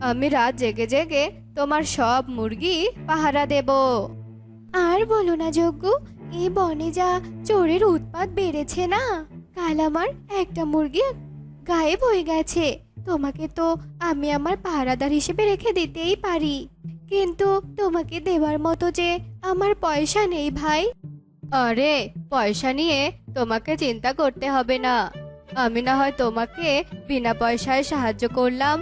আমি রাত জেগে জেগে তোমার সব মুরগি পাহারা দেব। আর বলো না যজ্ঞ, এই বনে যা চোরের উৎপাত বেড়েছে না, কাল আমার একটা মুরগি গায়েব হয়ে গেছে। তোমাকে তো আমি আমার পাহারাদার হিসেবে রেখে দিতেই পারি, কিন্তু তোমাকে দেওয়ার মতো যে আমার পয়সা নেই ভাই। আরে পয়সা নিয়ে তোমাকে চিন্তা করতে হবে না। আমি না হয় তোমাকে বিনা পয়সায় সাহায্য করলাম,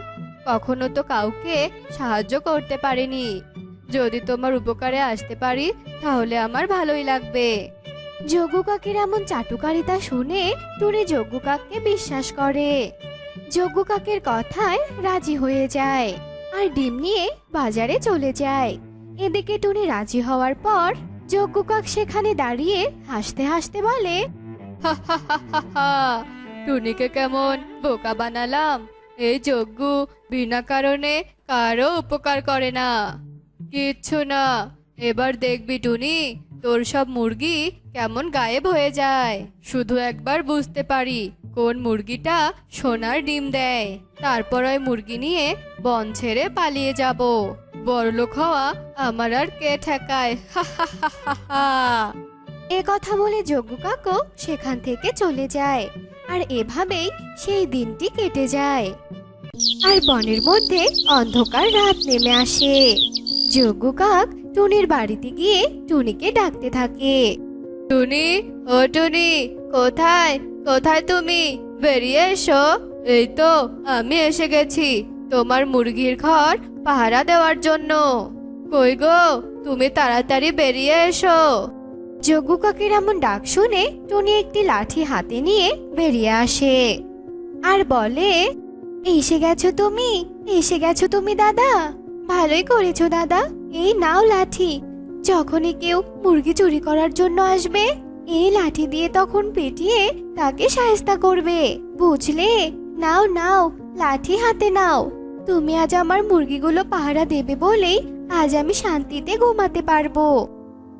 কখনো তো কাউকে সাহায্য করতে পারিনি। যদি তোমার উপকারে আসতে পারি তাহলে আমার ভালোই লাগবে। যজ্ঞ কাকের এমন চাটুকারিতা শুনে টুনি যজ্ঞ কাককে বিশ্বাস করে। যজ্ঞ কাকের কথায় রাজি হয়ে যায় আর ডিম নিয়ে বাজারে চলে যায়। এদিকে টুনি রাজি হওয়ার পর যজ্ঞ কাক সেখানে দাঁড়িয়ে হাসতে হাসতে বলে, হা হা হা হা হা, টুনিকে কেমন বোকা বানালাম। এই যজ্ঞ বিনা কারণে কারো উপকার করে না। কিচ্ছু না, এবার দেখবি টুনি, তোর সব মুরগি কেমন গায়েব হয়ে যায়। শুধু একবার বুঝতে পারি কোন মুরগিটা সোনার ডিম দেয়, তারপর ওই মুরগি নিয়ে বন ছেড়ে পালিয়ে যাব। বড়লোক হওয়া আমার আর কে ঠেকায়। হা হা হা হা হা। এ কথা বলে যজ্ঞ কাকু সেখান থেকে চলে যায় আর এভাবেই সেই দিনটি কেটে যায়। আর বনের মধ্যে অন্ধকার রাত নেমে আসে। যজ্ঞ কাক টুনির বাড়িতে গিয়ে টুনিকে ডাকতে থাকে, টুনি, ও টুনি, কোথায় কোথায় তুমি? বেরিয়ে এসো। এই তো আমি এসে গেছি তোমার মুরগির ঘর পাহারা দেওয়ার জন্য। কই গো, তুমি তাড়াতাড়ি বেরিয়ে এসো। যজ্ঞ কাকের এমন ডাক শুনে টুনি একটি লাঠি হাতে নিয়ে বেরিয়ে আসে আর বলে, এসে গেছো তুমি, এসে গেছো তুমি দাদা। ভালোই করেছো দাদা, এই নাও লাঠি। যখনই কেউ মুরগি চুরি করার জন্য আসবে এই লাঠি দিয়ে তখন পিটিয়ে তাকে শায়েস্তা করবে, বুঝলে? নাও নাও, লাঠি হাতে নাও। তুমি আজ আমার মুরগিগুলো পাহারা দেবে বলেই আজ আমি শান্তিতে ঘুমাতে পারবো।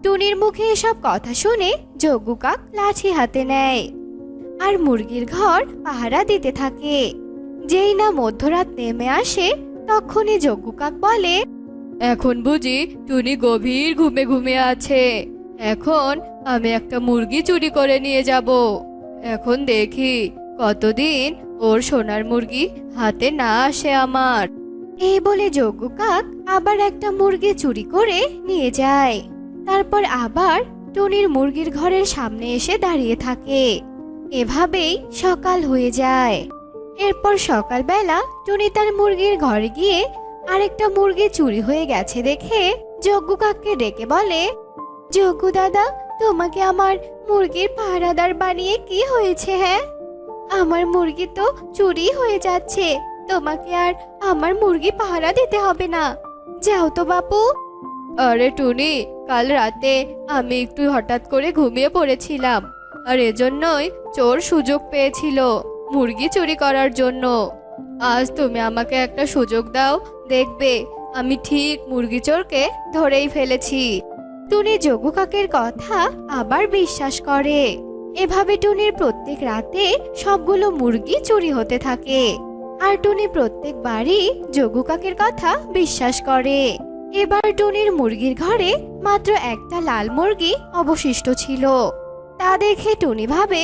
টুনির মুখে এসব কথা শুনে যজ্ঞ কাক লাঠি হাতে নেয় আর মুরগির ঘর পাহারা দিতে থাকে। যেই না মধ্যরাত নেমে আসে তখনই যজ্ঞ কাক বলে, এখন বুঝি টুনি গভীর ঘুমে ঘুমিয়ে আছে। এখন আমি একটা মুরগি চুরি করে নিয়ে যাব। এখন দেখি কতদিন ওর সোনার মুরগি হাতে না আসে আমার। এই বলে যজ্ঞ কাক আবার একটা মুরগি চুরি করে নিয়ে যায়। তারপর আবার টুনির মুরগির ঘরের সামনে এসে দাঁড়িয়ে থাকে। এভাবেই সকাল হয়ে যায়। এরপর সকালবেলা টুনি তার মুরগির ঘরে গিয়ে আরেকটা মুরগি চুরি হয়ে গেছে দেখে যজ্ঞ কাককে ডেকে বলে, যজ্ঞ দাদা, তোমাকে আমার মুরগির পাহারাদার বানিয়ে কি হয়েছে? হ্যাঁ, আমার মুরগি তো চুরি হয়ে যাচ্ছে। তোমাকে আর আমার মুরগি পাহারা দিতে হবে না, যাও তো বাপু। আরে টুনি, কাল রাতে আমি একটু হঠাৎ করে ঘুমিয়ে পড়েছিলাম আর এজন্যই চোর সুযোগ পেয়েছিল মুরগি চুরি করার জন্য। আজ তুমি আমাকে একটা সুযোগ দাও, দেখবে আমি ঠিক মুরগি চোরকে ধরেই ফেলেছি। টুনি যজ্ঞ কাকের কথা আবার বিশ্বাস করে। এভাবে টুনির প্রত্যেক রাতে সবগুলো মুরগি চুরি হতে থাকে আর টুনি প্রত্যেকবারই যজ্ঞ কাকের কথা বিশ্বাস করে। এবার টুনির মুরগির ঘরে মাত্র একটা লাল মুরগি অবশিষ্ট ছিল। তা দেখে টুনি ভাবে,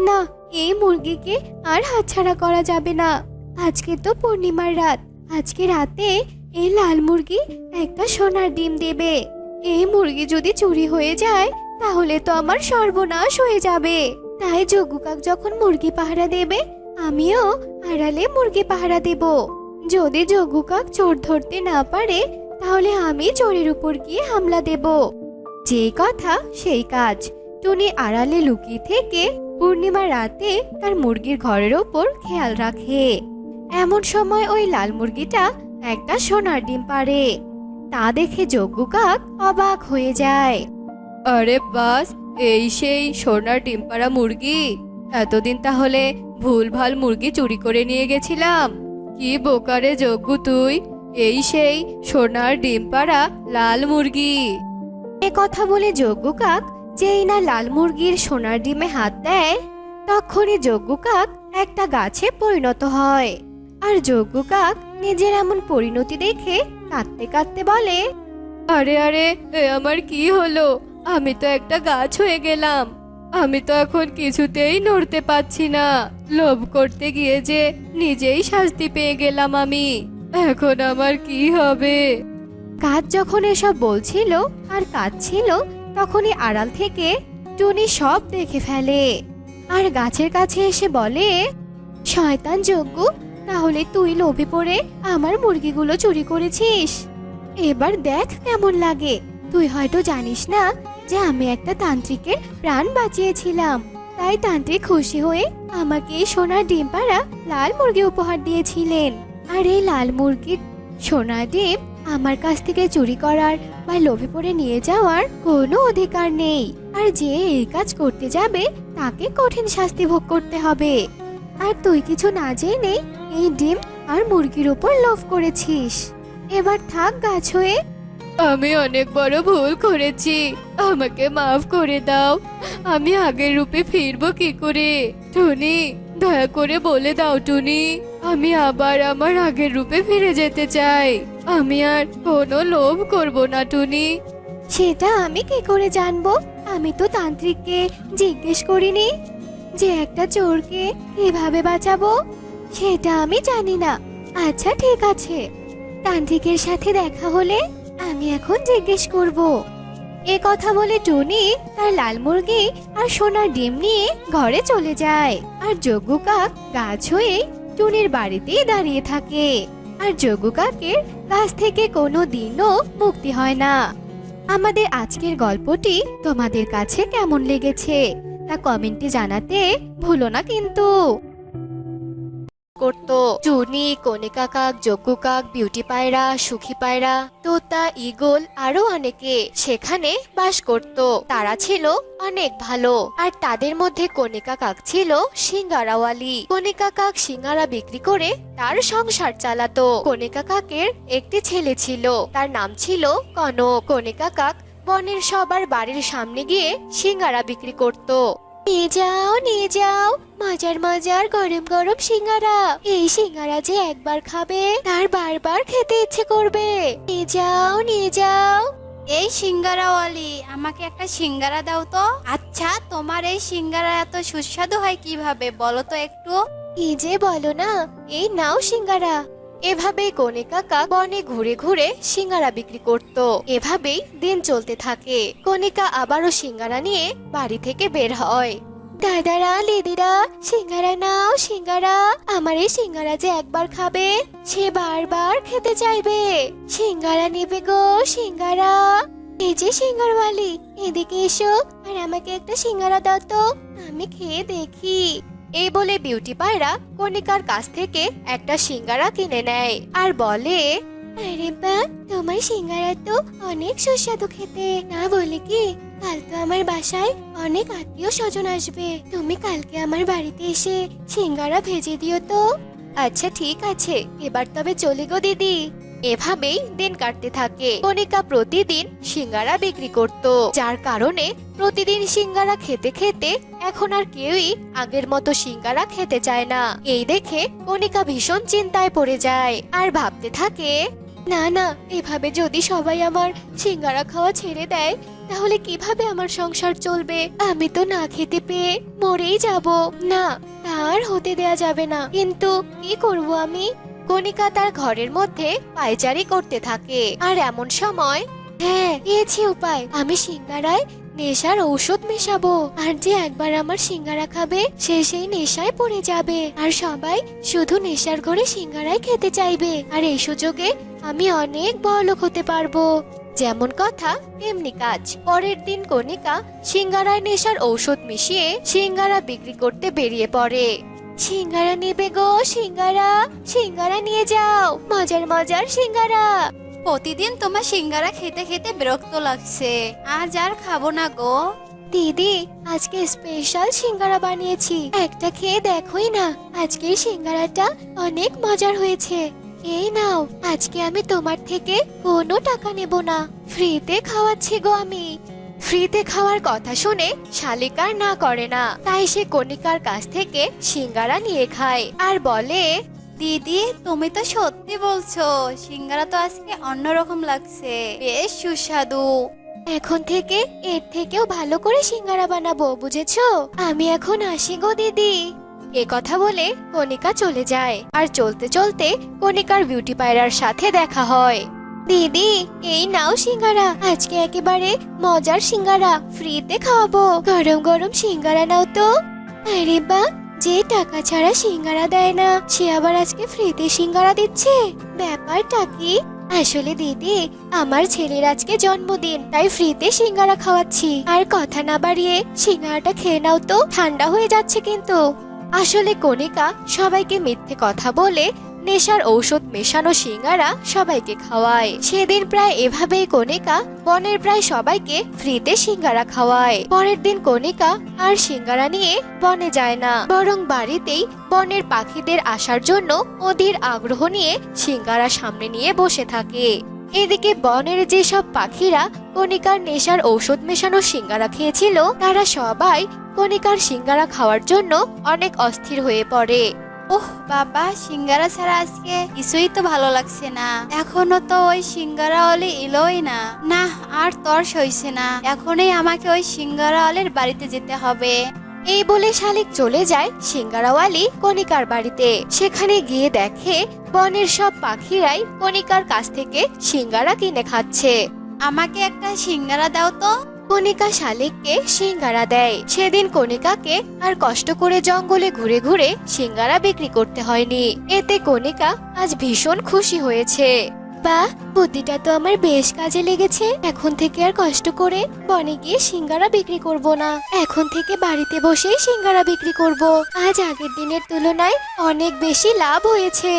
না, এই মুরগিকে আর হাতছাড়া করা যাবে না। আজকে তো পূর্ণিমার রাত, আজকে রাতে এই লাল মুরগি একটা সোনার ডিম দেবে। এই মুরগি যদি চুরি হয়ে যায় তাহলে তো আমার সর্বনাশ হয়ে যাবে। তাই যজ্ঞ কাক যখন মুরগি পাহারা দেবে আমিও আড়ালে মুরগি পাহারা দেব। যদি যজ্ঞ কাক চোর ধরতে না পারে তাহলে আমি চোরের উপর গিয়ে হামলা দেব। যে কথা সেই কাজ। টুনি আড়ালে লুকিয়ে থেকে পূর্ণিমার রাতে তার মুরগির ঘরের ওপর খেয়াল রাখে। এমন সময় ওই লাল মুরগিটা একটা সোনার ডিম পাড়ে। তা দেখে যজ্ঞ কাক অবাক হয়ে যায়। আরে বাস, এই সেই সোনার ডিম পাড়া মুরগি। এতদিন তাহলে ভুলভাল মুরগি চুরি করে নিয়ে গেছিলাম। কি বোকারে যজ্ঞ তুই, এই সেই সোনার ডিম পাড়া লাল মুরগি। এ কথা বলে যজ্ঞ কাক যেই না লাল মুরগির সোনার ডিমে হাত দেয়, তখনই যজ্ঞ কাক একটা গাছে পরিণত হয়। আর যজ্ঞ কাক নিজের এমন পরিণতি দেখে কাঁদতে কাঁদতে বলে, আরে আরে, এ আমার কি হলো? আমি তো একটা গাছ হয়ে গেলাম। আমি তো এখন কিছুতেই নড়তে পারছি না। লোভ করতে গিয়ে যে নিজেই শাস্তি পেয়ে গেলাম আমি। এখন আমার কি হবে? গাছ যখন এসব বলছিল আর কাঁদছিল, তখনই আড়াল থেকে টুনি সব দেখে ফেলে আর গাছের কাছে এসে বলে, শয়তান যজ্ঞ, তাহলে তুই লোভে পড়ে আমার মুরগিগুলো চুরি করেছিস। এবার দেখ কেমন লাগে। তুই হয়তো জানিস না যে আমি একটা তান্ত্রিকের প্রাণ বাঁচিয়েছিলাম। তাই তান্ত্রিক খুশি হয়ে আমাকে এই সোনার ডিম পাড়া লাল মুরগি উপহার দিয়েছিলেন। আর এই লাল মুরগির সোনার ডিম আমার কাছ থেকে চুরি করার বা লোভে পড়ে নিয়ে যাওয়ার কোনো অধিকার নেই। আর যে এই কাজ করতে যাবে তাকে কঠিন শাস্তি ভোগ করতে হবে। আর তুই কিছু না জেনে এই ডিম আর মুরগির উপর লোভ করেছিস। এবার থাক গাছ হয়ে। আমি অনেক বড় ভুল করেছি, আমাকে মাফ করে দাও। আমি আগের রূপে ফিরবো কি করে? টুনি, দয়া করে বলে দাও টুনি, আমি আবার আমার আগের রূপে ফিরে যেতে চাই। আমি আর কোনো লোভ করব না টুনি। সেটা আমি কি করে জানবো? আমি তো তান্ত্রিককে জিজ্ঞেস করিনি যে একটা চোরকে কিভাবে বাঁচাবো। সেটা আমি জানি না। আচ্ছা ঠিক আছে, তান্ত্রিকের সাথে দেখা হলে আমি এখন জিজ্ঞেস করব। এ কথা বলে টুনি তার লাল মুরগি আর সোনার ডিম নিয়ে ঘরে চলে যায়। আর যজ্ঞ কাক গাছ হয়ে টুনির বাড়িতেই দাঁড়িয়ে থাকে। আর যজ্ঞ কাকের কাছ থেকে কোনো দিনও মুক্তি হয় না। আমাদের আজকের গল্পটি তোমাদের কাছে কেমন লেগেছে তা কমেন্টে জানাতে ভুলো না কিন্তু। করত টুনি, কণিকা কাক, যজ্ঞ কাক, বিউটি পায়রা, সুখী পায়রা, তোতা, ঈগল আরো অনেকে সেখানে বাস করত। তারা ছিল অনেক ভালো। আর তাদের মধ্যে কণিকা কাক ছিল সিঙ্গারাওয়ালি। কণিকা কাক সিঙ্গারা বিক্রি করে তার সংসার চালাতো। কণিকা কাকের একটি ছেলে ছিল, তার নাম ছিল কনক। কণিকা কাক বনের সবার বাড়ির সামনে গিয়ে সিঙ্গারা বিক্রি করত। নিয়ে যাও, নিয়ে যাও মজার মজার গরম গরম সিঙ্গারা। এই সিঙ্গারা যে একবার খাবে তার বারবার খেতে ইচ্ছে করবে। নিয়ে যাও, নিয়ে যাও। এই সিঙ্গারাওয়ালি, আমাকে একটা সিঙ্গারা দাও তো। আচ্ছা, তোমার এই সিঙ্গারা এত সুস্বাদু হয় কিভাবে বলো তো একটু। কি যে বলো না, এই নাও সিঙ্গারা। এভাবেই কণিকা কাক বনে ঘুরে ঘুরে সিঙ্গারা বিক্রি করত। এভাবেই দিন চলতে থাকে। কণিকা আবারও সিঙ্গারা নিয়ে বাড়ি থেকে বের হয়। দাদারা, দিদিরা, সিঙ্গারা নাও, সিঙ্গারা। আমার এই সিঙ্গারা যে একবার খাবে সে বারবার খেতে চাইবে। সিঙ্গারা নেবে গো, সিঙ্গারা। এই যে সিঙ্গারওয়ালি, এদিকে এসো আর আমাকে একটা সিঙ্গারা দাও তো, আমি খেয়ে দেখি। এই বলে বিউটি পায়রা কণিকার কাছ থেকে একটা সিঙ্গারা কিনে নেয় আর বলে, আরে বা, তোমার সিঙ্গারা তো অনেক সুস্বাদু খেতে। না বলে কি, কাল তো আমার বাসায় অনেক আত্মীয় স্বজন আসবে। তুমি কালকে আমার বাড়িতে এসে সিঙ্গারা ভেজে দিও তো। আচ্ছা ঠিক আছে, এবার তবে চলে গো দিদি। এভাবেই দিন কাটতে থাকে। কণিকা প্রতিদিন সিঙ্গারা বিক্রি করত, যার কারণে প্রতিদিন সিঙ্গারা খেতে খেতে এখন আর কেউই আগের মতো সিঙ্গারা খেতে চায় না। এই দেখে কণিকা ভীষণ চিন্তায় পড়ে যায় আর ভাবতে থাকে, না না, এভাবে যদি সবাই আমার সিঙ্গারা খাওয়া ছেড়ে দেয় তাহলে কিভাবে আমার সংসার চলবে? আমি তো না খেতে পেয়ে মরেই যাব। না, তার হতে দেয়া যাবে না। কিন্তু কি করব আমি? কণিকা তার ঘরের মধ্যে পায়চারি করতে থাকে। আর এমন সময় হ্যাঁ, পেয়েছি উপায়। আমি সিঙ্গারায় নেশার ঔষধ মেশাবো, আর যে একবার আমার সিঙ্গারা খাবে সে সেই নেশায় পড়ে যাবে, আর সবাই শুধু নেশার ঘরে সিঙ্গারাই খেতে চাইবে, আর এই সুযোগে আমি অনেক বড়লোক হতে পারবো। যেমন কথা তেমনি কাজ। পরের দিন কণিকা সিঙ্গারায় নেশার ঔষধ মিশিয়ে সিঙ্গারা বিক্রি করতে বেরিয়ে পড়ে। সিঙ্গারা নেবে গো, সিঙ্গারা, সিঙ্গারা নিয়ে যাও, মজার মজার সিঙ্গারা। প্রতিদিন তোমার সিঙ্গারা খেতে খেতে বিরক্ত লাগছে, আজ আর খাবো না গো। দিদি, আজকে স্পেশাল সিঙ্গারা বানিয়েছি, একটা খেয়ে দেখোই না। আজকের সিঙ্গারাটা অনেক মজার হয়েছে। এই নাও, আজকে আমি তোমার থেকে কোনো টাকা নেব না, ফ্রিতে খাওয়াচ্ছি গো আমি। ফ্রিতে খাওয়ার কথা শুনে শালিকার না করে না, তাই সে কণিকার কাছ থেকে সিঙ্গারা নিয়ে খায় আর বলে, দিদি তুমি তো সত্যি বলছো, সিঙ্গারা তো আজকে অন্যরকম লাগছে, বেশ সুস্বাদু। এখন থেকে এর থেকেও ভালো করে সিঙ্গারা বানাবো, বুঝেছো? আমি এখন আসি গো দিদি। এ কথা বলে কণিকা চলে যায়, আর চলতে চলতে কণিকার বিউটি পার্লার সাথে দেখা হয়। দিদি, এই নাও সিঙ্গারা, আজকে একেবারে মজার সিঙ্গারা, ফ্রিতে খাওয়াবো। গরম গরম সিঙ্গারা নাও তো। আরে বাহ, যে টাকা ছাড়া সিঙ্গারা দেয় না সে আবার আজকে ফ্রিতে সিঙ্গারা দিচ্ছে, ব্যাপারটা কি? আসলে দিদি, আমার ছেলের আজকে জন্মদিন, তাই ফ্রিতে সিঙ্গারা খাওয়াচ্ছি। আর কথা না বাড়িয়ে সিঙ্গারাটা খেয়ে নাও তো, ঠান্ডা হয়ে যাচ্ছে কিন্তু। আসলে কণিকা সবাইকে মিথ্যে কথা বলে নেশার ঔষধ মেশানো সিঙ্গারা সবাইকে খাওয়ায়। সেদিন প্রায় এভাবেই কণিকা বনের প্রায় সবাইকে ফ্রিতে সিঙ্গারা খাওয়ায়। পরের দিন কণিকা আর সিঙ্গারা নিয়ে বনে যায় না, বরং বাড়িতেই বনের পাখিদের আসার জন্য অধীর আগ্রহ নিয়ে সিঙ্গারা সামনে নিয়ে বসে থাকে। এদিকে বনের যেসব পাখিরা কণিকার নেশার ঔষধ মেশানো সিঙ্গারা খেয়েছিল, তারা সবাই কণিকার সিঙ্গারা খাওয়ার জন্য অনেক অস্থির হয়ে পড়ে। ওহ বাবা, সিঙ্গারা ছাড়া আজকে কিছুই তো ভালো লাগছে না। এখনো তো ওই সিঙ্গারা অলি এলোই না। না, আর তর্স হইছে না, এখনই আমাকে ওই সিঙ্গারা অলির বাড়িতে যেতে হবে। এই বলে শালিক চলে যায় সিঙ্গারাওয়ালি কণিকার বাড়িতে। সেখানে গিয়ে দেখে বনের সব পাখিরাই কণিকার কাছ থেকে সিঙ্গারা কিনে খাচ্ছে। আমাকে একটা সিঙ্গারা দাও তো। কণিকা শালিককে সিঙ্গারা দেয়। সেদিন কণিকাকে আর কষ্ট করে জঙ্গলে ঘুরে ঘুরে সিঙ্গারা বিক্রি করতে হয়নি। এতে কণিকা আজ ভীষণ খুশি হয়েছে। বাহ, বুদ্ধিটা তো আমার বেশ কাজে লেগেছে। এখন থেকে আর কষ্ট করে বনে গিয়ে সিঙ্গারা বিক্রি করব না, এখন থেকে বাড়িতে বসেই সিঙ্গারা বিক্রি করব। আজ আগের দিনের তুলনায় অনেক বেশি লাভ হয়েছে।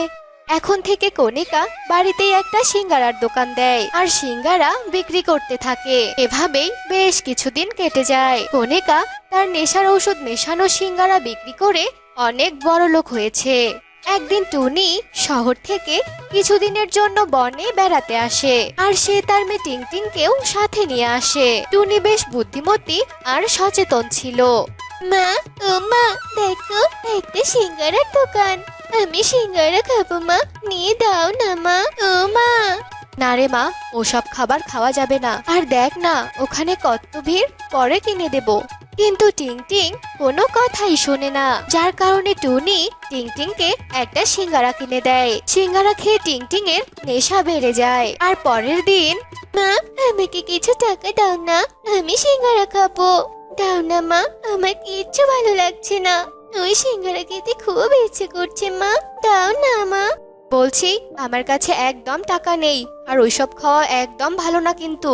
এখন থেকে কণিকা বাড়িতেই একটা সিঙ্গারার দোকান দেয় আর সিঙ্গারা বিক্রি করতে থাকে। এভাবেই বেশ কিছুদিন কেটে যায়। কণিকা তার নেশার ঔষধ মেশানো সিঙ্গারা বিক্রি করে অনেক বড়লোক হয়েছে। একদিন টুনি শহর থেকে কিছুদিনের জন্য বনে বেড়াতে আসে, আর সে তার মেয়ে টিংটিংকেও সাথে নিয়ে আসে। টুনি বেশ বুদ্ধিমতী আর সচেতন ছিল। মা, ও মা, দেখো একটা সিঙ্গারার দোকান, আমি সিঙ্গারা খাবো মা, নিয়ে দাও না মা। ও মা। না রে মা, ওসব খাবার খাওয়া যাবে না। আর দেখ না ওখানে কত ভিড়, পরে কিনে দেব। কিন্তু টিংটিং কোনো কথাই শোনে না, যার কারণে টুনি টিংটিংকে একটা সিঙ্গারা কিনে দেয়। সিঙ্গারা খেয়ে টিংটিং এর নেশা বেড়ে যায়। আর পরের দিন, মা আমাকে কিছু টাকা দাও না, আমি সিঙ্গারা খাবো। দাও না মা, আমার কিচ্ছু ভালো লাগছে না, ওই সিঙ্গারা খেতে খুব ইচ্ছে করছে মা, দাও না মা। বলছি আমার কাছে একদম টাকা নেই, আর ওইসব খাওয়া একদম ভালো না কিন্তু।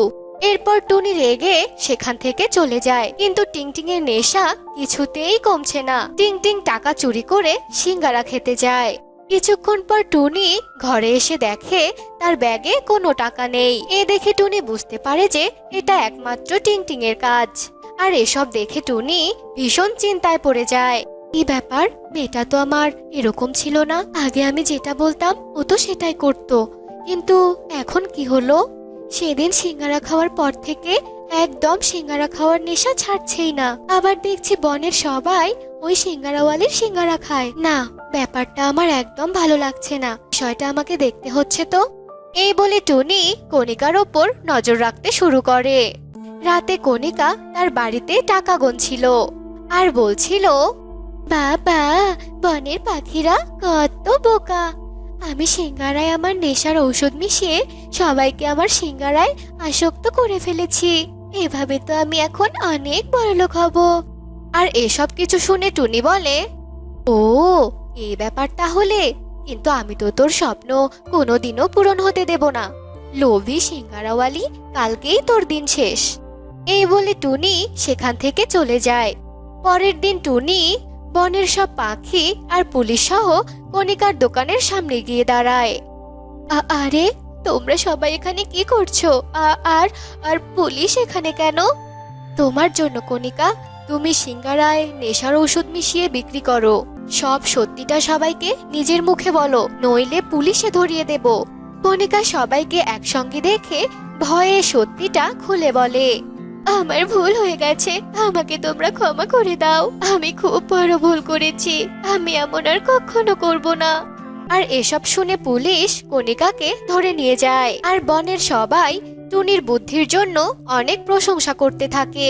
এরপর টুনি রেগে সেখান থেকে চলে যায়। কিন্তু টিংটিং এর নেশা কিছুতেই কমছে না। টিংটিং টাকা চুরি করে সিঙ্গারা খেতে যায়। কিছুক্ষণ পর টুনি ঘরে এসে দেখে তার ব্যাগে কোনো টাকা নেই। এ দেখে টুনি বুঝতে পারে যে এটা একমাত্র টিংটিং এর কাজ। আর এসব দেখে টুনি ভীষণ চিন্তায় পড়ে যায়। কি ব্যাপার, মেয়েটা তো আমার এরকম ছিল না, আগে আমি যেটা বলতাম ও তো সেটাই করতো, কিন্তু এখন কি হলো? সেদিন সিঙ্গারা খাওয়ার পর থেকে একদম সিঙ্গারা খাওয়ার নেশা ছাড়ছেই না। আবার দেখছি বনের সবাই ওই সিঙ্গারাওয়ালির সিঙ্গারা খায়। না, ব্যাপারটা আমার একদম ভালো লাগছে না, বিষয়টা আমাকে দেখতে হচ্ছে তো। এই বলে টুনি কণিকার ওপর নজর রাখতে শুরু করে। রাতে কণিকা তার বাড়িতে টাকা গুনছিল আর বলছিল, বাবা, বনের পাখিরা কত বোকা, আমি সিঙ্গারায় আমার নেশার ঔষধ মিশিয়ে সবাইকে আমার সিঙ্গারায় আসক্ত করে ফেলেছি। এভাবে তো আমি এখন অনেক বড়লোক হব। আর এসব কিছু শুনে টুনি বলে, ও এই ব্যাপার তাহলে, কিন্তু আমি তো তোর স্বপ্ন কোনোদিনও পূরণ হতে দেব না। লোভী সিঙ্গারাওয়ালি, কালকেই তোর দিন শেষ। এই বলে টুনি সেখান থেকে চলে যায়। পরের দিন টুনি বনের সব পাখি আর পুলিশ সহ কণিকার দোকানের সামনে গিয়ে দাঁড়ায়। আরে তোমরা সবাই এখানে কি করছো? আর আর পুলিশ এখানে কেন? তোমার জন্য কণিকা, তুমি সিঙ্গারায় নেশার ঔষধ মিশিয়ে বিক্রি করো। সব সত্যিটা সবাইকে নিজের মুখে বলো, নইলে পুলিশে ধরিয়ে দেব। কণিকা সবাইকে একসঙ্গে দেখে ভয়ে সত্যিটা খুলে বলে, আমার ভুল হয়ে গেছে, আমাকে তোমরা ক্ষমা করে দাও। আমি খুব বড় ভুল করেছি, আমি এমন আর কখনো করব না। আর এসব শুনে পুলিশ কণিকাকে ধরে নিয়ে যায়। আর বনের সবাই টুনির বুদ্ধির জন্য অনেক প্রশংসা করতে থাকে।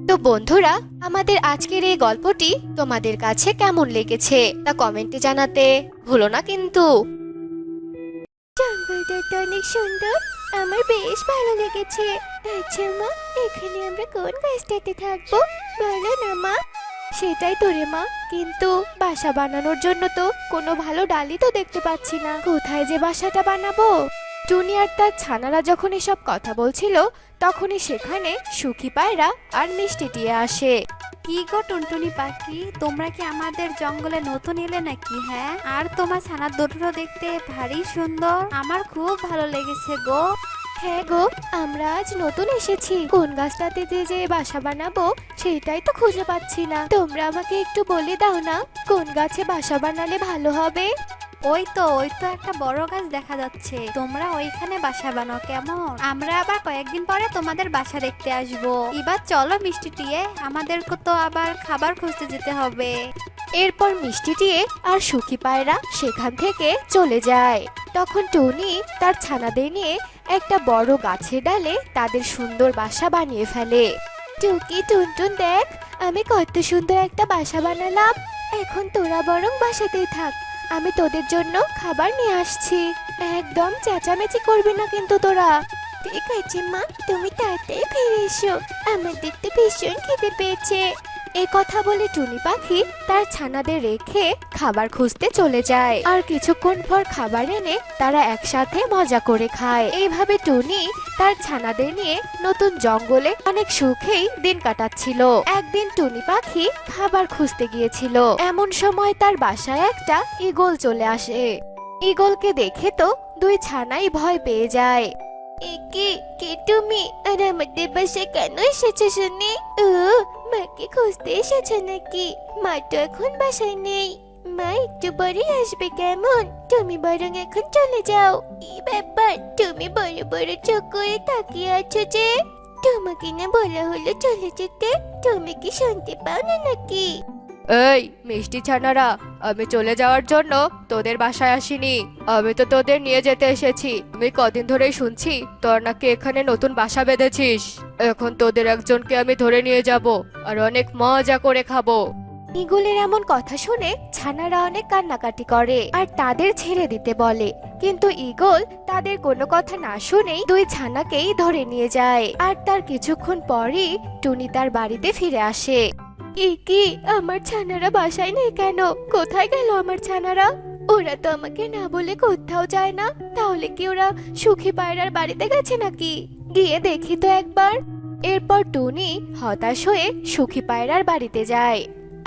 তো বন্ধুরা, আমাদের আজকের এই গল্পটি তোমাদের কাছে কেমন লেগেছে তা কমেন্টে জানাতে ভুলো না কিন্তু। জঙ্গলটা তো অনেক সুন্দর, আমার বেশ ভালো লেগেছে। আচ্ছা মা, এখানে আমরা কোন গাছটাতে থাকবো বলো না মা? সেটাই তো রে মা, কিন্তু বাসা বানানোর জন্য তো কোনো ভালো ডালি তো দেখতে পাচ্ছি না। কোথায় যে বাসাটা বানাবো? টুনি আর তার ছানারা যখন এসব কথা বলছিল, তখনই সেখানে সুখী পায়রা আর মিষ্টি টিয়া আসে। কি গো টুনটুনি পাখি, তোমরা কি আমাদের জঙ্গলে নতুন এলে নাকি? হ্যাঁ, আর তোমার ছানার দুটো দেখতে ভারী সুন্দর, আমার খুব ভালো লেগেছে গো। হ্যাঁ গো, আমরা আজ নতুন এসেছি। কোন গাছটাতে যে বাসা বানাবো সেটাই তো খুঁজে পাচ্ছি না। তোমরা আমাকে একটু বলে দাও না, কোন গাছে বাসা বানালে ভালো হবে? ওই তো একটা বড় গাছ দেখা যাচ্ছে, তোমরা ওইখানে বাসা বানাও কেমন? আমরা আবার কয়েকদিন পরে তোমাদের বাসা দেখতে আসবো। এবার চলো মিষ্টি টিয়ে, আমাদেরকে তো আবার খাবার খুঁজতে যেতে হবে। এরপর মিষ্টি টিয়ে আর সুখী পায়রা সেখান থেকে চলে যায়। তখন টুনি তার ছানাদের নিয়ে একটা বড় গাছের ডালে তাদের সুন্দর বাসা বানিয়ে ফেলে। টুকি, টুনটুন দেখ, আমি কত সুন্দর একটা বাসা বানালাম। এখন তোরা বরং বাসাতেই থাক, আমি তোদের জন্য খাবার নিয়ে আসছি। একদম চেঁচামেচি করবি না কিন্তু তোরা। ঠিক আছে মা, তুমি তাড়াতাড়ি ফিরে এসো, আমাদের তো ভীষণ খিদে পেয়েছে। এই কথা বলে টুনি পাখি তার ছানাদের রেখে খাবার খুঁজতে চলে যায়। আর কিছুক্ষণ পর খাবার এনে তারা একসাথে মজা করে খায়। এইভাবে টুনি তার ছানাদের নিয়ে নতুন জঙ্গলে অনেক সুখেই দিন কাটাচ্ছিল। একদিন টুনি পাখি খাবার খুঁজতে গিয়েছিল, এমন সময় তার বাসায় একটা ঈগল চলে আসে। ঈগলকে দেখে তো দুই ছানাই ভয় পেয়ে যায়। কে তুমি, আর আমাদের বাসায় কেন এসেছো শুনি? মাকে খুঁজতে এসেছো নাকি? মা তো এখন বাসায় নেই, মা একটু পরে আসবে কেমন? তুমি বরং এখন চলে যাও। এই ব্যাপার, তুমি বড় বড় চোখ করে তাকিয়ে আছো যে? তোমাকে না বলা হলো চলে যেতে, তুমি কি শুনতে পাও না নাকি? এই মিষ্টি ছানারা, আমি চলে যাওয়ার জন্য তোদের বাসায় আসিনি, আমি তো তোদের নিয়ে যেতে এসেছি। আমি কদিন ধরেই শুনছি তোর নাকি এখানে নতুন বাসা বেঁধেছিস। এখন তোদের একজনকে আমি ধরে নিয়ে যাব আর অনেক মজা করে খাবো। ঈগলের এমন কথা শুনে ছানারা অনেক কান্নাকাটি করে আর তাদের ছেড়ে দিতে বলে, কিন্তু ঈগল তাদের কোনো কথা না শুনেই দুই ছানাকেই ধরে নিয়ে যায়। আর তার কিছুক্ষণ পরই টুনি তার বাড়িতে ফিরে আসে। কি আমার ছানারা বাসায় নেই কেন? কোথায় গেল আমার ছানারা? ওরা তো আমাকে না বলে কোথাও যায় না। তাহলে কি ওরা সুখী পায়রার বাড়িতে গেছে নাকি? গিয়ে দেখি তো একবার। এরপর টুনি হতাশ হয়ে সুখী পায়রার বাড়িতে যায়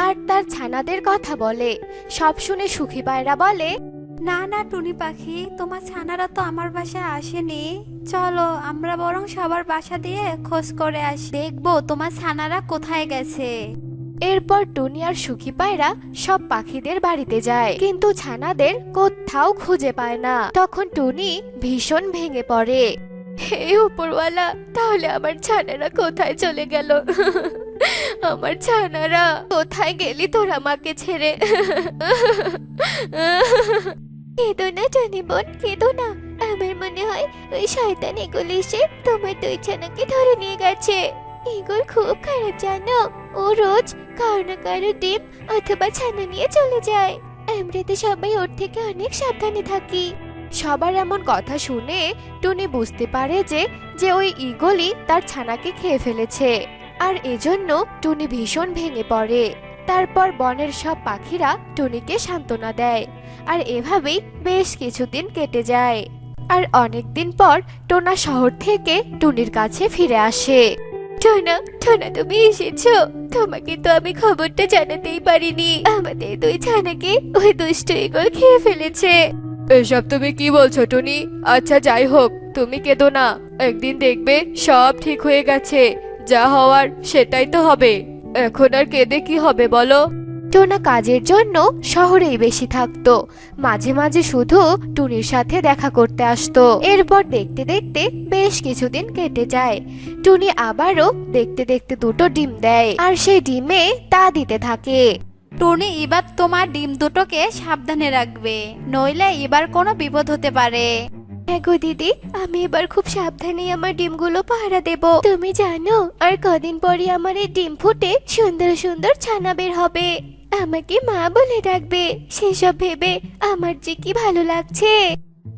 আর তার ছানাদের কথা বলে। সব শুনে সুখী পায়রা বলে, না না টুনি পাখি, তোমার ছানারা তো আমার বাসায় আসেনি। চলো আমরা বরং সবার বাসা দিয়ে খোঁজ করে আসি, দেখবো তোমার ছানারা কোথায় গেছে। এরপর টুনি আর সুখী পায়রা সব পাখিদের বাড়িতে যায়, কিন্তু ছানাদের কোথাও খুঁজে পায় না। তখন টুনি ভীষণ ভেঙে পড়ে। হে উপরওয়ালা, তাহলে আমার ছানারা কোথায় চলে গেল? আমার ছানারা কোথায় গেলি তোর আমাকে ছেড়ে? কেঁদো না টনি বোন, কেঁদো না। আমার মনে হয় ওই শয়তান ঈগল এসে তোমার দুই ছানাকে ধরে নিয়ে গেছে। ঈগল খুব খারাপ জানো, ও রোজ কারো না কারো ডিম অথবা ছানা নিয়ে চলে যায়। আমরা তো সবাই ওর থেকে অনেক সাবধানে থাকি। সবার এমন কথা শুনে টুনি বুঝতে পারে যে ওই ঈগলই তার ছানাকে খেয়ে ফেলেছে, আর এজন্য টুনি ভীষণ ভেঙে পড়ে। তারপর বনের সব পাখিরা টুনিকে সান্ত্বনা দেয়, আর এভাবেই বেশ কিছুদিন কেটে যায়। আর অনেকদিন পর টোনা শহর থেকে টুনির কাছে ফিরে আসে। টোনা, টোনা তুমি এসেছো? তোমাকে তো আমি খবরটা জানাতেই পারিনি। আমাদের দুই ছানাকে ওই দুষ্ট ঈগল খেয়ে ফেলেছে। এসব তুমি কি বলছো টুনি? আচ্ছা যাই হোক, তুমি কেঁদো না, একদিন দেখবে সব ঠিক হয়ে গেছে। যা হওয়ার সেটাই তো হবে, এখন আর কেঁদে কি হবে বলো? টোনা কাজের জন্য শহরেই বেশি থাকতো, মাঝে মাঝে শুধু টুনির সাথে দেখা করতে আসতো। এরপর দেখতে দেখতে বেশ কিছুদিন কেটে যায়। টুনি আবারও দেখতে দেখতে দুটো ডিম দেয়, আর সেই ডিমে তা দিতে থাকে। টুনি, এবার তোমার ডিম দুটোকে সাবধানে রাখবে, নইলে এবার কোনো বিপদ হতে পারে। হ্যাঁ গো দিদি, আমি এবার খুব সাবধানে আমার ডিমগুলো পাহারা দেব। তুমি জানো আর কদিন পরে আমার এই ডিম ফুটে সুন্দর সুন্দর ছানা বের হবে। আমাকে মা বলে ডাকবে। সেসব ভেবে আমার যে কি ভালো লাগছে।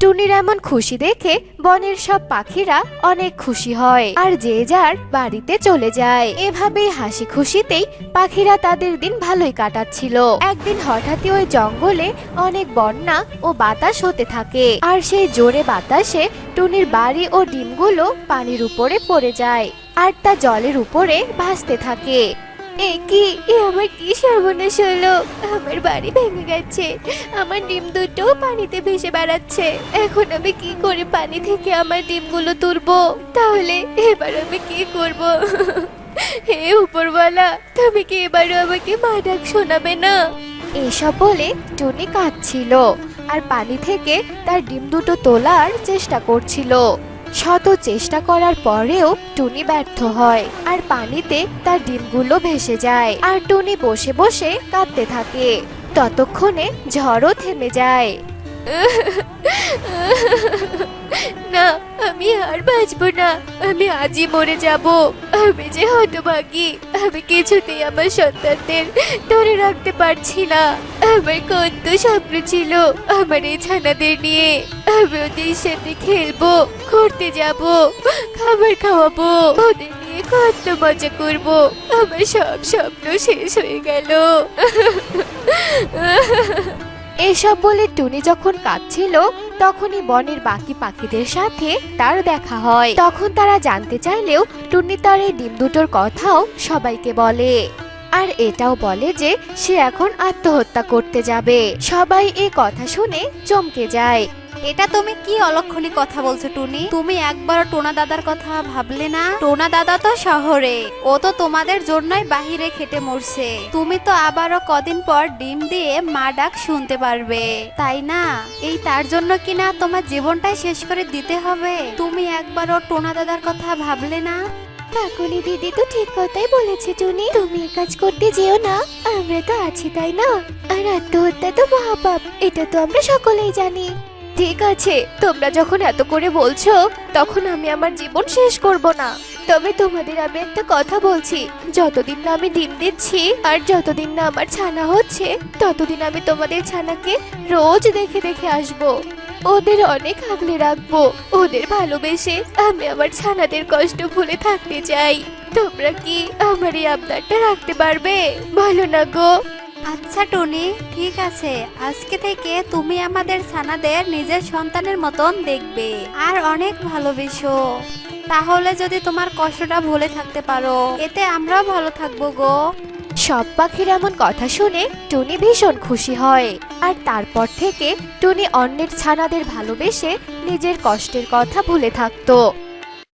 টুনির এমন খুশি দেখে বনের সব পাখিরা অনেক খুশি হয়, আর যে যার বাড়িতে চলে যায়। এভাবেই হাসি খুশিতেই পাখিরা তাদের দিন ভালোই কাটাচ্ছিল। একদিন হঠাৎই ওই জঙ্গলে অনেক বন্যা ও বাতাস হতে থাকে, আর সেই জোরে বাতাসে টুনির বাড়ি ও ডিমগুলো পানির উপরে পড়ে যায়, আর তা জলের উপরে ভাসতে থাকে। আমার কি সর্বনাশ হলো! আমার বাড়ি ভেঙে গেছে, আমার ডিম দুটো পানিতে ভেসে বেড়াচ্ছে। এখন আমি কি করে পানি থেকে আমার ডিমগুলো তুলবো? তাহলে এবার আমি কি করব? হে উপরওয়ালা, তুমি কি এবারও আমাকে মা ডাক শোনাবে না? এসব বলে টুনি কাঁদছিল, আর পানি থেকে তার ডিম দুটো তোলার চেষ্টা করছিল। শত চেষ্টা করার পরেও টুনি ব্যর্থ হয়, আর পানিতে তার ডিমগুলো ভেসে যায়। আর টুনি বসে বসে কাঁদতে থাকে। ততক্ষণে ঝড়ও থেমে যায়। না, আমি আর বাঁচবো না, আমি আজই মরে যাব। আমি যে হতভাগী, আমি কিছুতেই আমার সন্তানদের ধরে রাখতে পারছি না। আমার কত স্বপ্ন ছিল আমার এই ছানাদের নিয়ে। আমি ওদের সাথে খেলবো, ঘুরতে যাব, খাবার খাওয়াবো, ওদের নিয়ে কত মজা করব। আমার সব স্বপ্ন শেষ হয়ে গেল। এসব বলে টুনি যখন কাঁদছিল, তখনই বনের বাকি পাখিদের সাথে তার দেখা হয়। তখন তারা জানতে চাইলেও টুনি তার এই ডিম দুটোর কথাও সবাইকে বলে, আর এটাও বলে যে সে এখন আত্মহত্যা করতে যাবে। সবাই এই কথা শুনে চমকে যায়। এটা তুমি কি অলক্ষণী কথা বলছো টুনি? তুমি একবারও টোনা দাদার কথা ভাবলে না? টোনা দাদা তো শহরে, ও তো তোমাদের জন্যই বাহিরে খেটে মরছে। তুমি তো আবারও কদিন পর ডিম দিয়ে মা ডাক শুনতে পারবে, তাই না? এই তার জন্য কিনা তোমার জীবনটাই শেষ করে দিতে হবে? তুমি একবারও টোনা দাদার কথা ভাবলে না? কাকুলি দিদি তো ঠিক কথাই বলেছে টুনি, তুমি এই কাজ করতে যেও না। আমরা তো আছি, তাই না? আর আত্মহত্যা তো মহাপাপ, এটা তো আমরা সকলেই জানি। ঠিক আছে, তোমরা যখন এত করে বলছো, তখন আমি আমার জীবন শেষ করব না। তবে তোমাদের আমি একটা কথা বলছি, যতদিন না আমি ডিম দিচ্ছি আর যতদিন না আমার ছানা হচ্ছে, ততদিন আমি তোমাদের ছানাকে রোজ দেখে দেখে আসবো। ওদের অনেক আগলে রাখবো, ওদের ভালোবেসে আমি আমার ছানাদের কষ্ট ভুলে থাকতে চাই। তোমরা কি আমার এই আবদারটা রাখতে পারবে? বলো না গো। আচ্ছা টুনি, ঠিক আছে, আজকে থেকে তুমি আমাদের ছানাদের নিজের সন্তানের মতন দেখবে আর অনেক ভালোবেসো। তাহলে যদি তোমার কষ্টটা ভুলে থাকতে পারো, এতে আমরাও ভালো থাকবো গো। সব পাখির এমন কথা শুনে টুনি ভীষণ খুশি হয়, আর তারপর থেকে টুনি অন্যের ছানাদের ভালোবেসে নিজের কষ্টের কথা ভুলে থাকতো।